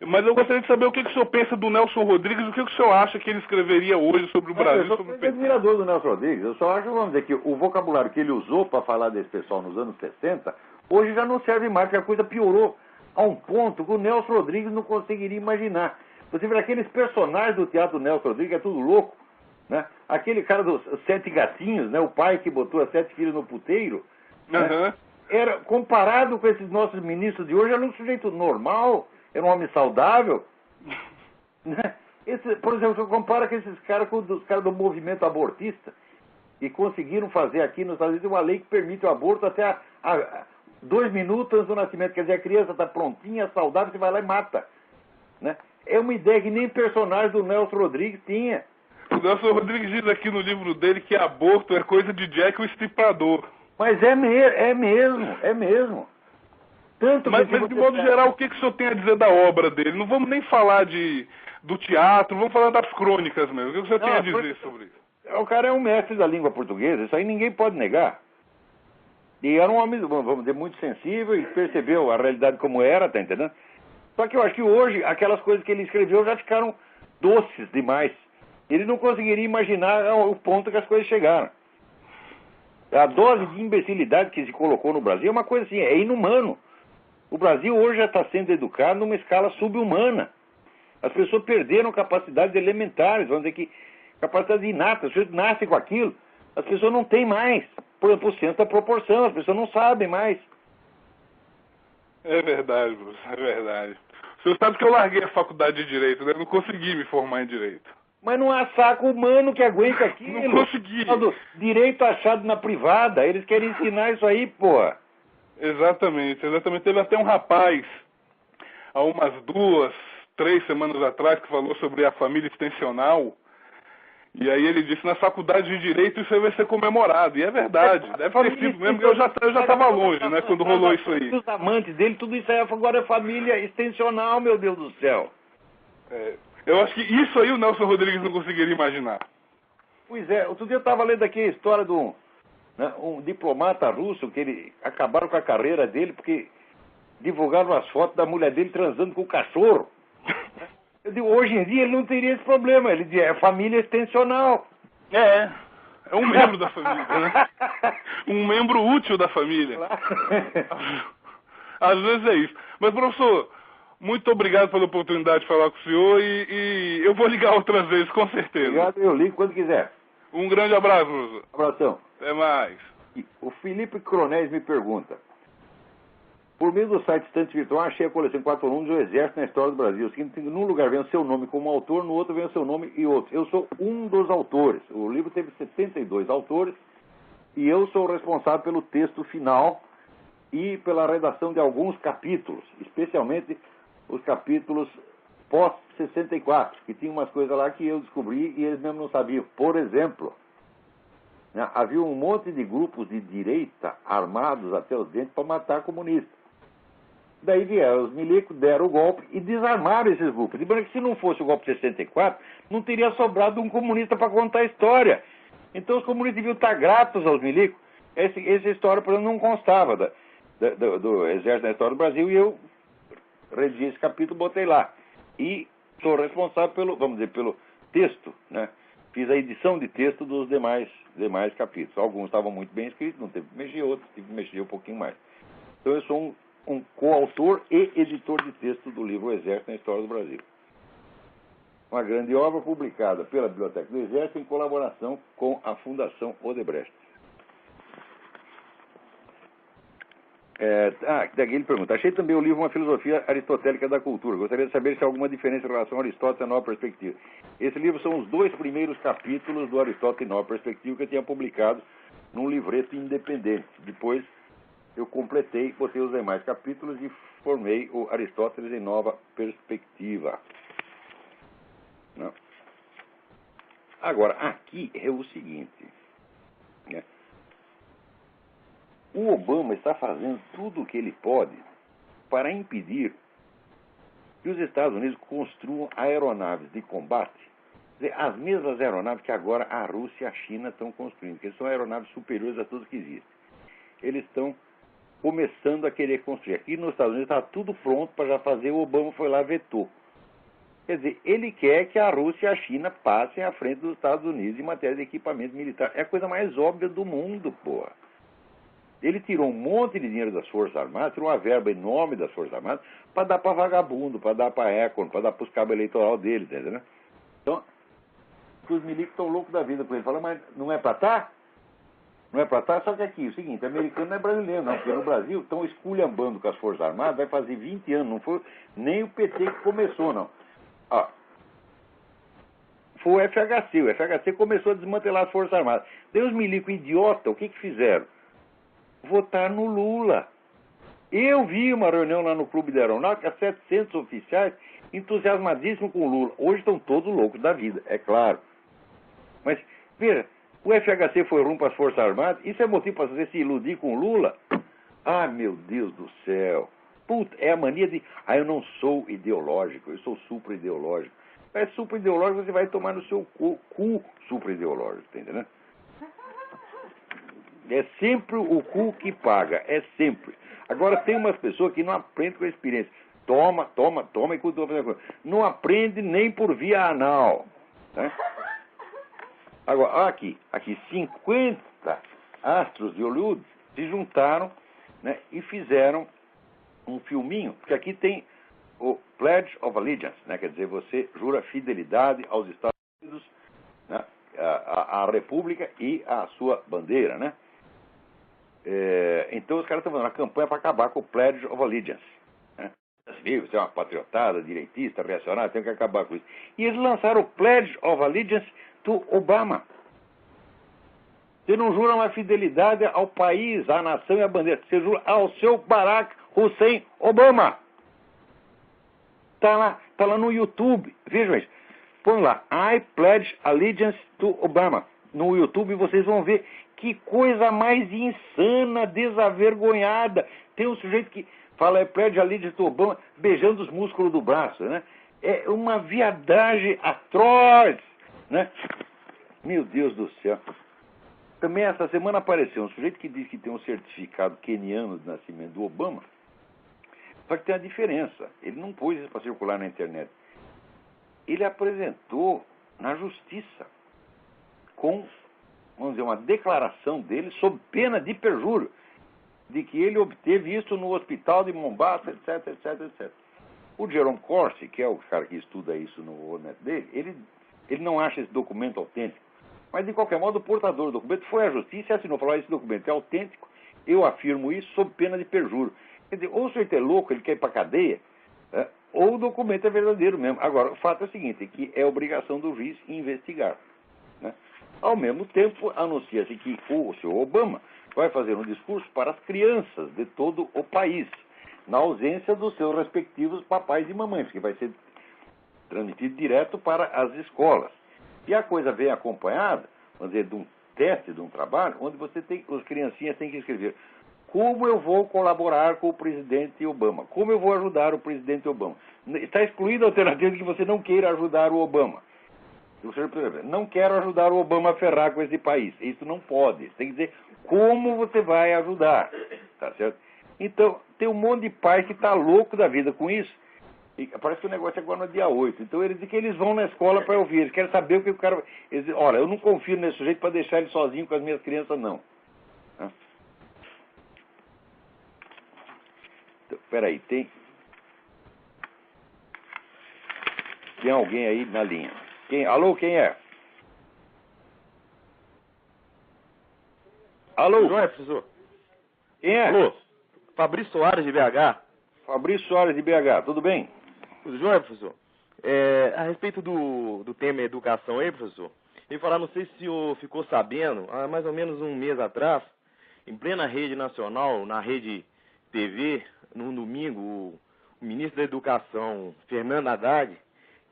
Mas eu gostaria de saber o que o senhor pensa do Nelson Rodrigues, o que o senhor acha que ele escreveria hoje sobre o Brasil. Eu sou admirador do Nelson Rodrigues. Eu só acho, vamos dizer, que o vocabulário que ele usou para falar desse pessoal nos anos 60, hoje já não serve mais, porque a coisa piorou a um ponto que o Nelson Rodrigues não conseguiria imaginar. Você vê aqueles personagens do teatro do Nelson Rodrigues, é tudo louco, né? Aquele cara dos 7 gatinhos, né? O pai que botou as 7 filhas no puteiro, né? Era, comparado com esses nossos ministros de hoje, era um sujeito normal, era um homem saudável, né? Por exemplo, você compara com esses caras com os caras do movimento abortista, e conseguiram fazer aqui nos Estados Unidos uma lei que permite o aborto até 2 minutos antes do nascimento. Quer dizer, a criança está prontinha, saudável, você vai lá e mata, né? É uma ideia que nem personagem do Nelson Rodrigues tinha. O Nelson Rodrigues diz aqui no livro dele que aborto é coisa de Jack o Estripador. Mas é mesmo. Tanto mas de modo geral, o que o senhor tem a dizer da obra dele? Não vamos nem falar do teatro, vamos falar das crônicas mesmo. O que o senhor tem a dizer sobre isso? O cara é um mestre da língua portuguesa, isso aí ninguém pode negar. E era um homem, vamos dizer, muito sensível e percebeu a realidade como era, tá entendendo? Só que eu acho que hoje, aquelas coisas que ele escreveu já ficaram doces demais. Ele não conseguiria imaginar o ponto que as coisas chegaram. A dose de imbecilidade que se colocou no Brasil é uma coisa assim, é inumano. O Brasil hoje já está sendo educado numa escala subhumana. As pessoas perderam capacidades elementares, vamos dizer que capacidade inata, as pessoas nascem com aquilo, as pessoas não têm mais, por exemplo, o centro da proporção, as pessoas não sabem mais. É verdade, Bruce, é verdade. O senhor sabe que eu larguei a faculdade de Direito, né? Eu não consegui me formar em Direito. Mas não há saco humano que aguente aquilo. Não consegui. Direito achado na privada, eles querem ensinar isso aí, pô. Exatamente. Teve até um rapaz, há umas 2, 3 semanas atrás, que falou sobre a família extensional. E aí ele disse, na faculdade de Direito isso aí vai ser comemorado. E é verdade, deve ter sido mesmo. Eu já estava longe, né, quando rolou isso aí. Os amantes dele, tudo isso aí agora é família extensional, meu Deus do céu. Eu acho que isso aí o Nelson Rodrigues não conseguiria imaginar. Pois é, outro dia eu estava lendo aqui a história de um diplomata russo, que ele acabaram com a carreira dele porque divulgaram as fotos da mulher dele transando com o cachorro. Eu digo, hoje em dia ele não teria esse problema, ele é família extensional. É um membro da família, né? Um membro útil da família. Às vezes é isso. Mas, professor, muito obrigado pela oportunidade de falar com o senhor e eu vou ligar outras vezes, com certeza. Obrigado, eu ligo quando quiser. Um grande abraço, professor. Abração. Até mais. O Felipe Cronés me pergunta: por meio do site Estante Virtual, achei a coleção 4 volumes do Exército na História do Brasil. O seguinte, num lugar vem o seu nome como autor, no outro vem o seu nome e outro. Eu sou um dos autores. O livro teve 72 autores e eu sou o responsável pelo texto final e pela redação de alguns capítulos, especialmente os capítulos pós-64, que tinha umas coisas lá que eu descobri e eles mesmos não sabiam. Por exemplo, né, havia um monte de grupos de direita armados até os dentes para matar comunistas. Daí vieram os milicos, deram o golpe e desarmaram esses grupos. De maneira que se não fosse o golpe de 64, não teria sobrado um comunista para contar a história. Então os comunistas deviam estar gratos aos milicos. Essa história, por exemplo, não constava do Exército na História do Brasil e eu redigi esse capítulo, botei lá. E sou responsável pelo, vamos dizer, pelo texto, né? Fiz a edição de texto dos demais capítulos. Alguns estavam muito bem escritos, não teve que mexer, outros tive que mexer um pouquinho mais. Então eu sou um coautor e editor de texto do livro O Exército na História do Brasil. Uma grande obra publicada pela Biblioteca do Exército em colaboração com a Fundação Odebrecht. Daqui ele pergunta: achei também o livro Uma Filosofia Aristotélica da Cultura. Gostaria de saber se há alguma diferença em relação a Aristóteles e a Nova Perspectiva. Esse livro são os 2 primeiros capítulos do Aristóteles e Nova Perspectiva que eu tinha publicado num livreto independente. Depois eu completei, botei os demais capítulos e formei o Aristóteles em Nova Perspectiva. Não. Agora, aqui é o seguinte, né? O Obama está fazendo tudo o que ele pode para impedir que os Estados Unidos construam aeronaves de combate, as mesmas aeronaves que agora a Rússia e a China estão construindo, que são aeronaves superiores a tudo que existe. Eles estão começando a querer construir. Aqui nos Estados Unidos está tudo pronto para já fazer, o Obama foi lá e vetou. Quer dizer, ele quer que a Rússia e a China passem à frente dos Estados Unidos em matéria de equipamento militar. É a coisa mais óbvia do mundo, porra. Ele tirou um monte de dinheiro das Forças Armadas, tirou uma verba enorme das Forças Armadas para dar para vagabundo, para dar para Econ, para dar para os cabos eleitorais deles, entendeu? Então, os milicos estão loucos da vida com ele. Falam, mas não é para estar? Não é para estar? Só que aqui, o seguinte, americano não é brasileiro, não, porque no Brasil estão esculhambando com as Forças Armadas, vai fazer 20 anos, não foi nem o PT que começou, não. Foi o FHC começou a desmantelar as Forças Armadas. Daí os milicos idiotas, o que fizeram? Votar no Lula. Eu vi uma reunião lá no Clube da Aeronáutica, 700 oficiais entusiasmadíssimos com o Lula. Hoje estão todos loucos da vida, é claro. Mas, veja, o FHC foi rumo para as Forças Armadas, isso é motivo para você se iludir com o Lula? Ah, meu Deus do céu. Puta, é a mania de, eu não sou ideológico, eu sou supra-ideológico. É supra-ideológico, você vai tomar no seu cu supra-ideológico, tá entendendo? É sempre o cu que paga, é sempre. Agora tem umas pessoas que não aprendem com a experiência. Toma, e continua fazendo coisa. Não aprende nem por via anal. Né? Agora, aqui 50 astros de Hollywood se juntaram, né, e fizeram um filminho, porque aqui tem o Pledge of Allegiance, né, quer dizer, você jura fidelidade aos Estados Unidos, né, à República e à sua bandeira, né? Então os caras estão fazendo uma campanha para acabar com o Pledge of Allegiance. Né? Você é uma patriotada, direitista, reacionária, tem que acabar com isso. E eles lançaram o Pledge of Allegiance to Obama. Você não jura uma fidelidade ao país, à nação e à bandeira. Você jura ao seu Barack Hussein Obama. Tá lá no YouTube. Vejam isso. Põe lá, I pledge allegiance to Obama. No YouTube vocês vão ver que coisa mais insana, desavergonhada. Tem um sujeito que fala, I pledge allegiance to Obama, beijando os músculos do braço, né? É uma viadagem atroz, né? Meu Deus do céu. Também essa semana apareceu um sujeito que diz que tem um certificado queniano de nascimento do Obama. Só que tem uma diferença. Ele não pôs isso para circular na internet. Ele apresentou na justiça com, vamos dizer, uma declaração dele sob pena de perjúrio, de que ele obteve isso no hospital de Mombasa, etc, etc, etc. O Jerome Corsi, que é o cara que estuda isso no net dele, ele não acha esse documento autêntico. Mas, de qualquer modo, o portador do documento foi à justiça e assinou. Falou, esse documento é autêntico, eu afirmo isso sob pena de perjúrio. Quer dizer, ou o sujeito é louco, ele quer ir para a cadeia, ou o documento é verdadeiro mesmo. Agora, o fato é o seguinte, que é obrigação do juiz investigar. Né? Ao mesmo tempo, anuncia-se que o senhor Obama vai fazer um discurso para as crianças de todo o país, na ausência dos seus respectivos papais e mamães, que vai ser transmitido direto para as escolas. E a coisa vem acompanhada, vamos dizer, de um teste, de um trabalho, onde os criancinhas têm que escrever como eu vou colaborar com o presidente Obama, como eu vou ajudar o presidente Obama. Está excluída a alternativa de que você não queira ajudar o Obama. Você não quero ajudar o Obama a ferrar com esse país. Isso não pode. Você tem que dizer como você vai ajudar. Tá certo? Então, tem um monte de pai que está louco da vida com isso. E parece que o negócio é agora no dia 8. Então, eles dizem que eles vão na escola para ouvir. Eles querem saber o que o cara... Eles dizem, olha, eu não confio nesse sujeito para deixar ele sozinho com as minhas crianças, não. Então, peraí, tem alguém aí na linha. Alô, quem é? Alô? João, professor? Quem é? Alô? Fabrício Soares, de BH. Fabrício Soares, de BH. Tudo bem? Tudo jóia, professor? A respeito do tema educação aí, professor, eu ia falar, não sei se o senhor ficou sabendo, há mais ou menos um mês atrás, em plena rede nacional, na rede TV, num domingo, o ministro da Educação, Fernando Haddad,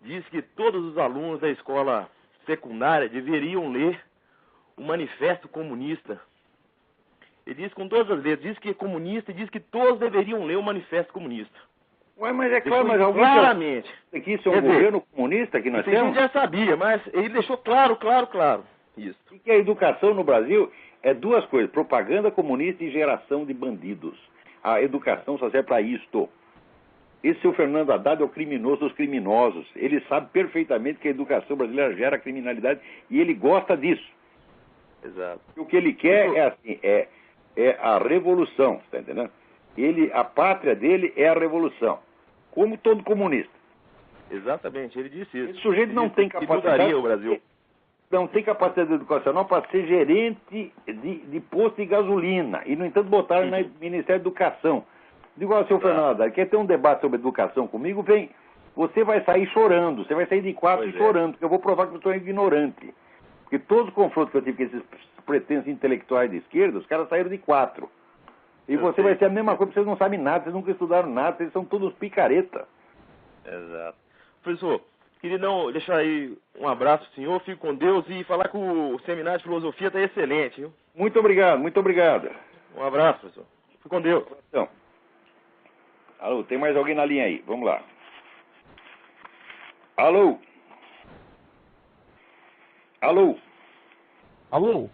disse que todos os alunos da escola secundária deveriam ler o Manifesto Comunista. Ele disse com todas as letras, disse que é comunista e disse que todos deveriam ler o Manifesto Comunista. Ué, mas é claro, mas alguém... Claramente. Que isso é um governo comunista que nós A gente temos? já sabia, mas ele deixou claro. Isso. O que é educação no Brasil é duas coisas, propaganda comunista e geração de bandidos. A educação só serve para isto. Esse seu Fernando Haddad é o criminoso dos criminosos. Ele sabe perfeitamente que a educação brasileira gera criminalidade e ele gosta disso. Exato. O que ele quer é assim, é a revolução, está entendendo? A pátria dele é a revolução, como todo comunista. Exatamente, ele disse isso. Esse sujeito não tem capacidade. O Brasil. Não tem capacidade educacional para ser gerente de posto de gasolina. E, no entanto, botaram no Ministério da Educação. Digo ao senhor Fernando Haddad, quer ter um debate sobre educação comigo? Vem, você vai sair chorando, você vai sair de quatro chorando, porque eu vou provar que eu sou ignorante. Porque todos os confrontos que eu tive com esses pretensos intelectuais de esquerda, os caras saíram de 4. E você vai ser a mesma coisa, vocês não sabem nada, vocês nunca estudaram nada, vocês são todos picareta. Exato. Professor, queria deixar aí um abraço ao senhor, fico com Deus e falar que o seminário de filosofia está excelente, viu? Muito obrigado, muito obrigado. Um abraço, professor. Fico com Deus. Então, alô, tem mais alguém na linha aí? Vamos lá. Alô? Alô?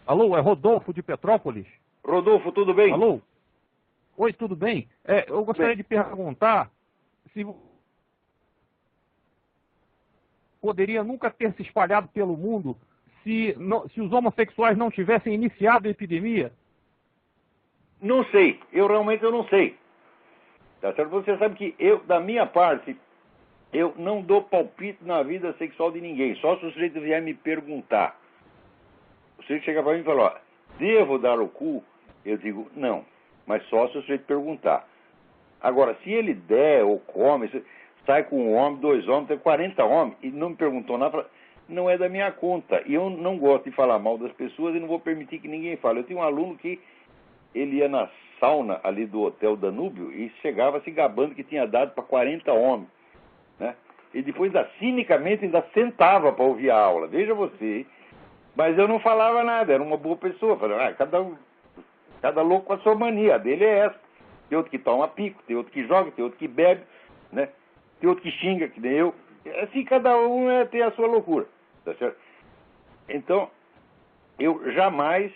Alô, é Rodolfo de Petrópolis. Rodolfo, tudo bem? Alô? Oi, tudo bem? Eu gostaria de perguntar se poderia nunca ter se espalhado pelo mundo se os homossexuais não tivessem iniciado a epidemia? Não sei, eu realmente não sei. Tá certo? Você sabe que da minha parte, eu não dou palpite na vida sexual de ninguém, só se o sujeito vier me perguntar. O sujeito chega para mim e fala, ó, devo dar o cu? Eu digo, não, mas só se o sujeito perguntar. Agora, se ele der ou come, sai com um homem, 2 homens, tem 40 homens, e não me perguntou nada, não é da minha conta. E eu não gosto de falar mal das pessoas e não vou permitir que ninguém fale. Eu tinha um aluno que ele ia na sauna ali do Hotel Danúbio e chegava se gabando que tinha dado para 40 homens. Né? E depois, cinicamente, ainda sentava para ouvir a aula. Veja você. Mas eu não falava nada, era uma boa pessoa. Falei, cada louco com a sua mania. A dele é essa. Tem outro que toma pico, tem outro que joga, tem outro que bebe, né? Tem outro que xinga, que nem eu. Assim, cada um tem a sua loucura. Tá certo? Então, eu jamais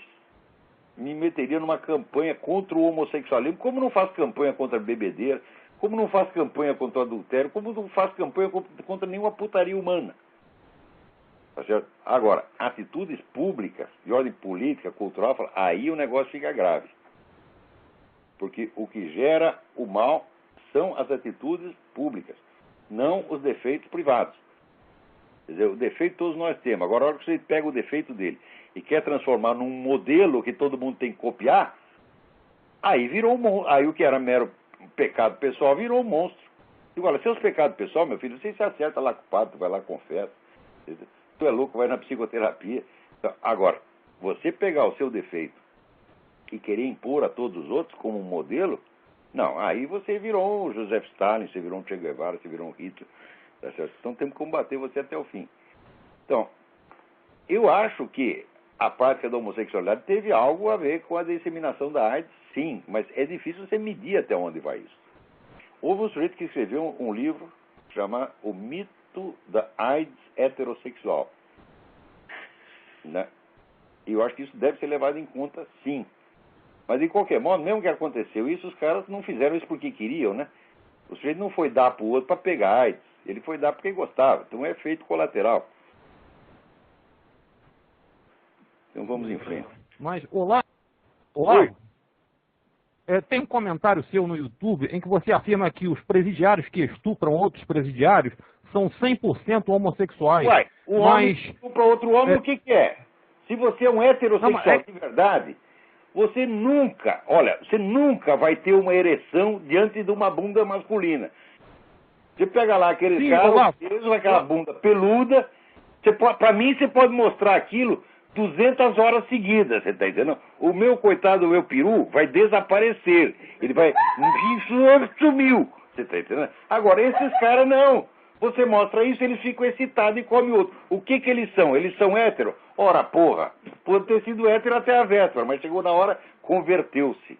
me meteria numa campanha contra o homossexualismo, como não faço campanha contra a bebedeira, como não faço campanha contra o adultério, como não faço campanha contra nenhuma putaria humana. Tá certo? Agora, atitudes públicas, de ordem política, cultural, aí o negócio fica grave. Porque o que gera o mal são as atitudes públicas, não os defeitos privados. Quer dizer, o defeito todos nós temos. Agora, a hora que você pega o defeito dele e quer transformar num modelo que todo mundo tem que copiar, aí virou aí o que era mero pecado pessoal virou um monstro. Agora, seus pecados pessoal, meu filho, você se acerta lá com o padre, tu vai lá, confessa. Tu é louco, vai na psicoterapia. Então, agora, você pegar o seu defeito e querer impor a todos os outros como um modelo, não, aí você virou um Joseph Stalin, você virou um Che Guevara, você virou um Hitler. Tá certo? Então temos que combater você até o fim. Então, eu acho que a prática da homossexualidade teve algo a ver com a disseminação da AIDS, sim, mas é difícil você medir até onde vai isso. Houve um sujeito que escreveu um livro chamado O Mito da AIDS Heterossexual. Né? E eu acho que isso deve ser levado em conta, sim. Mas, de qualquer modo, mesmo que aconteceu isso, os caras não fizeram isso porque queriam, né? O sujeito não foi dar para o outro para pegar AIDS. Ele foi dar porque gostava. Então, é efeito colateral. Então, vamos em frente. Mas, olá. Tem um comentário seu no YouTube em que você afirma que os presidiários que estupram outros presidiários são 100% homossexuais. Uai, um homem estupra outro homem, o que é? Se você é um heterossexual de verdade, você nunca vai ter uma ereção diante de uma bunda masculina. Você pega lá aqueles caras, aquela bunda peluda, pra mim você pode mostrar aquilo 200 horas seguidas, você tá entendendo? O meu coitado, o meu peru, vai desaparecer. Ele vai... sumiu, você tá entendendo? Agora, esses caras não. Você mostra isso, eles ficam excitados e comem outro. O que eles são? Eles são hétero? Ora, porra, pode ter sido hétero até a véspera, mas chegou na hora, converteu-se.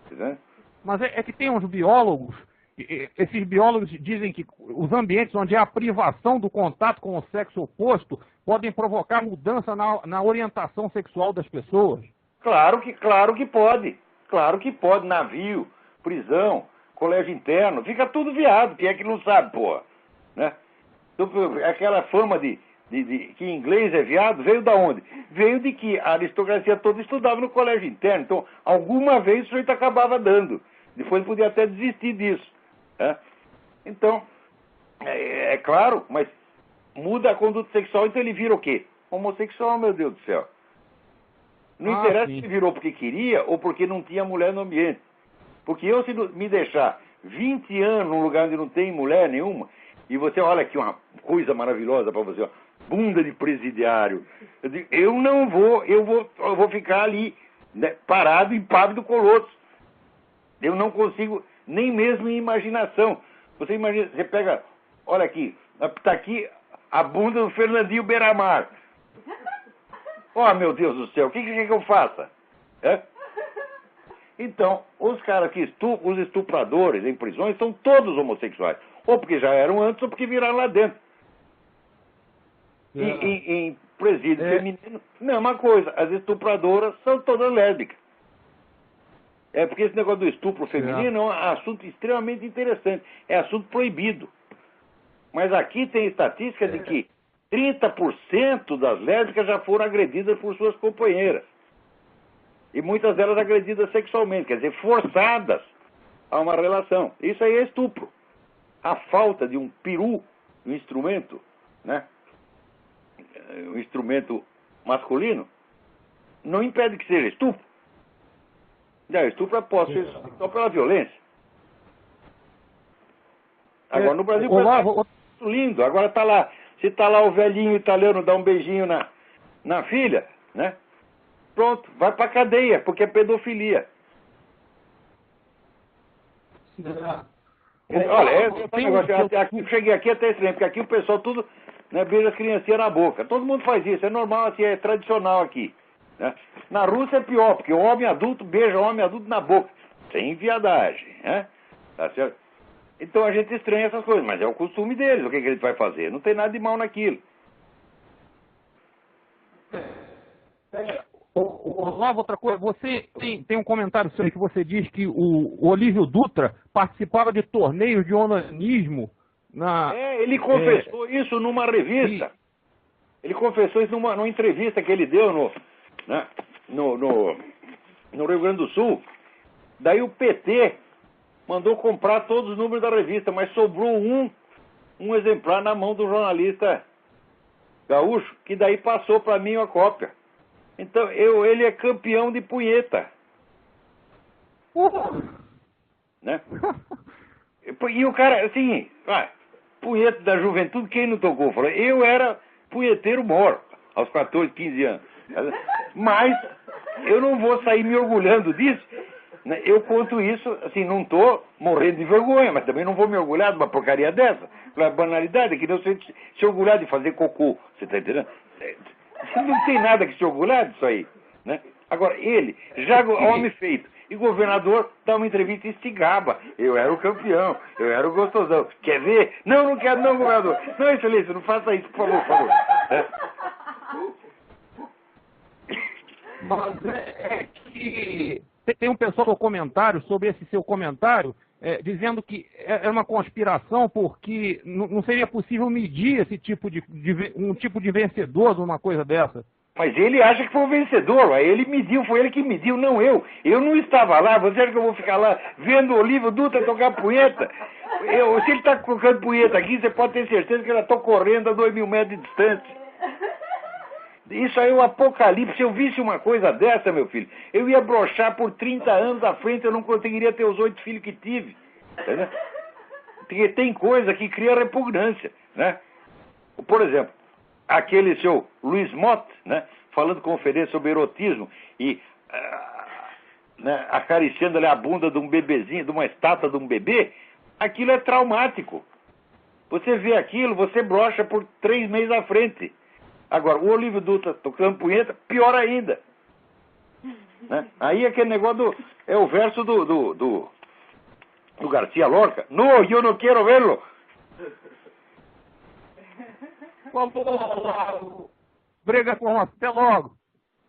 Entendeu? Mas é que tem uns biólogos, esses biólogos dizem que os ambientes onde há a privação do contato com o sexo oposto podem provocar mudança na orientação sexual das pessoas. Claro que pode. Claro que pode. Navio, prisão, colégio interno, fica tudo viado. Quem é que não sabe, porra? Né? Então, aquela fama de que inglês é viado veio da onde? Veio de que a aristocracia toda estudava no colégio interno. Então, alguma vez o sujeito acabava dando. Depois ele podia até desistir disso. Né? Então, é claro, mas muda a conduta sexual, então ele vira o quê? Homossexual, meu Deus do céu. Não interessa se virou porque queria ou porque não tinha mulher no ambiente. Porque eu, se me deixar 20 anos num lugar onde não tem mulher nenhuma, e você olha aqui uma coisa maravilhosa para você, ó, bunda de presidiário. Eu digo, eu vou ficar ali, né, parado, impávido, colosso. Eu não consigo, nem mesmo em imaginação. Você imagina, você pega, olha aqui, está aqui a bunda do Fernandinho Beiramar. Oh, meu Deus do céu, o que eu faça? É? Então, os caras que estupram, os estupradores em prisões, são todos homossexuais. Ou porque já eram antes, ou porque viraram lá dentro. Em presídio feminino, mesma coisa. As estupradoras são todas lésbicas. É porque esse negócio do estupro feminino é um assunto extremamente interessante. É assunto proibido. Mas aqui tem estatística de que 30% das lésbicas já foram agredidas por suas companheiras. E muitas delas agredidas sexualmente, quer dizer, forçadas a uma relação. Isso aí é estupro. A falta de um peru, um instrumento, né? Um instrumento masculino, não impede que seja estupro. Não, estupro pode ser só pela violência. Agora no Brasil é lindo. Agora tá lá. Se tá lá o velhinho italiano dá um beijinho na filha, né? Pronto, vai pra cadeia, porque é pedofilia. Olha, aqui, cheguei aqui até estranho, porque aqui o pessoal tudo, né, beija as criancinhas na boca. Todo mundo faz isso, é normal, assim, é tradicional aqui. Né? Na Rússia é pior, porque o homem adulto beija o homem adulto na boca, sem viadagem. Né? Tá certo? Então a gente estranha essas coisas, mas é o costume deles, o que a gente vai fazer? Não tem nada de mal naquilo. Olavo, outra coisa, você tem um comentário seu que você diz que o Olívio Dutra participava de torneios de onanismo ele confessou isso numa revista. Ele confessou isso numa entrevista que ele deu no Rio Grande do Sul. Daí o PT mandou comprar todos os números da revista, mas sobrou um exemplar na mão do jornalista gaúcho, que daí passou para mim a cópia. Então, ele é campeão de punheta. Né? E o cara, assim, punheta da juventude, quem não tocou? Falou, eu era punheteiro mor, aos 14, 15 anos. Mas eu não vou sair me orgulhando disso. Né? Eu conto isso, assim, não estou morrendo de vergonha, mas também não vou me orgulhar de uma porcaria dessa. Uma banalidade, que não se orgulhar de fazer cocô. Você está entendendo? Não tem nada que se orgulhar disso aí. Né? Agora, ele, já homem feito, e governador, dá uma entrevista e se gaba. Eu era o campeão, eu era o gostosão. Quer ver? Não quero não, governador. Não, excelência, não faça isso, por favor, por favor. Mas é que tem um pessoal no comentário sobre esse seu comentário, dizendo que é uma conspiração porque não seria possível medir esse tipo um tipo de vencedor de uma coisa dessa. Mas ele acha que foi o vencedor, ele mediu, foi ele que mediu, não eu. Eu não estava lá, você acha que eu vou ficar lá vendo o Olívio Dutra tocar punheta? Se ele está tocando punheta aqui, você pode ter certeza que eu estou correndo a 2.000 metros de distância. Isso aí é um apocalipse. Se eu visse uma coisa dessa, meu filho, eu ia broxar por 30 anos à frente, eu não conseguiria ter os 8 filhos que tive. Né? Porque tem coisa que cria repugnância. Né? Por exemplo, aquele seu Luiz Mott, né, falando conferência sobre erotismo e né, acariciando ali a bunda de um bebezinho, de uma estátua de um bebê, aquilo é traumático. Você vê aquilo, você brocha por 3 meses à frente. Agora, o Olívio Dutra tocando punheta, pior ainda. Né? Aí aquele negócio é o verso do Garcia Lorca. No, eu não quero verlo. Briga com nós. Até logo.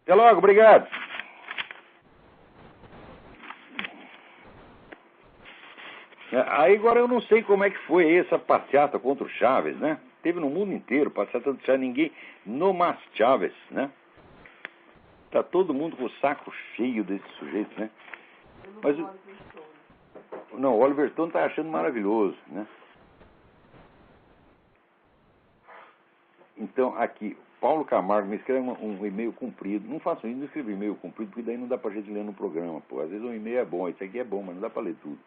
Até logo, obrigado. Aí agora eu não sei como é que foi essa passeata contra o Chaves, né? Teve no mundo inteiro, passeata do Chaves, ninguém no mas Chaves, né? Tá todo mundo com o saco cheio desse sujeito, né? Mas não, o Oliver Stone tá achando maravilhoso, né? Então, aqui, Paulo Camargo me escreve um e-mail comprido. Não faço isso, não escrevo e-mail comprido, porque daí não dá pra gente ler no programa, pô. Às vezes um e-mail é bom, esse aqui é bom, mas não dá pra ler tudo.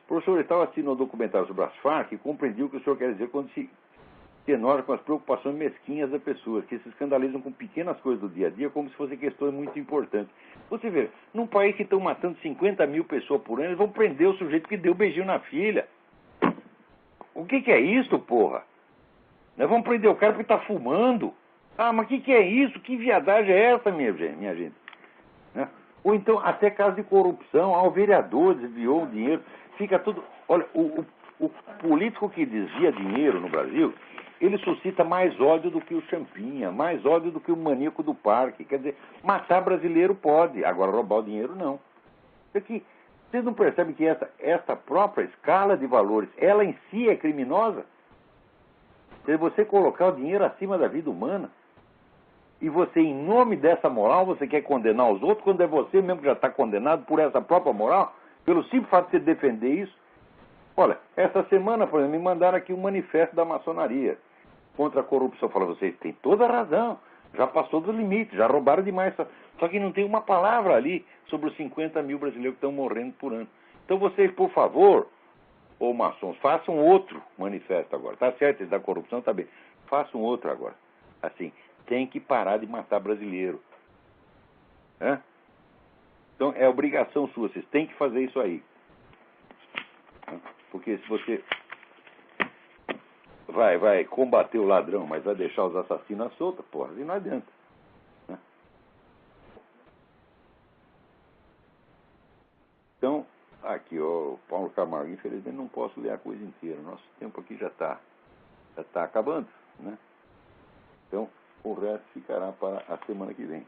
Professor, eu estava assistindo um documentário sobre as Farc e compreendi o que o senhor quer dizer quando se tenora com as preocupações mesquinhas das pessoas, que se escandalizam com pequenas coisas do dia a dia como se fossem questões muito importantes. Você vê, num país que estão matando 50 mil pessoas por ano, eles vão prender o sujeito que deu beijinho na filha. O que é isso, porra? Nós vamos prender o cara porque está fumando. Ah, mas o que é isso? Que viadagem é essa, minha gente? Né? Ou então, até caso de corrupção, o vereador desviou o dinheiro, fica tudo... Olha, o político que desvia dinheiro no Brasil, ele suscita mais ódio do que o Champinha, mais ódio do que o maníaco do parque. Quer dizer, matar brasileiro pode, agora roubar o dinheiro não. É que vocês não percebem que essa própria escala de valores, ela em si é criminosa? Se você colocar o dinheiro acima da vida humana, e você, em nome dessa moral, você quer condenar os outros, quando é você mesmo que já está condenado por essa própria moral, pelo simples fato de você defender isso. Olha, essa semana, por exemplo, me mandaram aqui um manifesto da maçonaria contra a corrupção. Falaram, vocês têm toda a razão, já passou do limite, já roubaram demais. Só que não tem uma palavra ali sobre os 50 mil brasileiros que estão morrendo por ano. Então vocês, por favor, ô maçons, façam outro manifesto agora. Tá certo, esse da corrupção tá bem. Façam outro agora. Assim, tem que parar de matar brasileiro. Hã? Então é obrigação sua, vocês têm que fazer isso aí. Porque se você vai combater o ladrão, mas vai deixar os assassinos à solta, porra, assim não adianta. Né? Então, aqui, ó, Paulo Camargo, infelizmente não posso ler a coisa inteira. Nosso tempo aqui já está acabando, né? Então, o resto ficará para a semana que vem.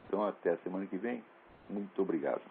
Então, até a semana que vem. Muito obrigado.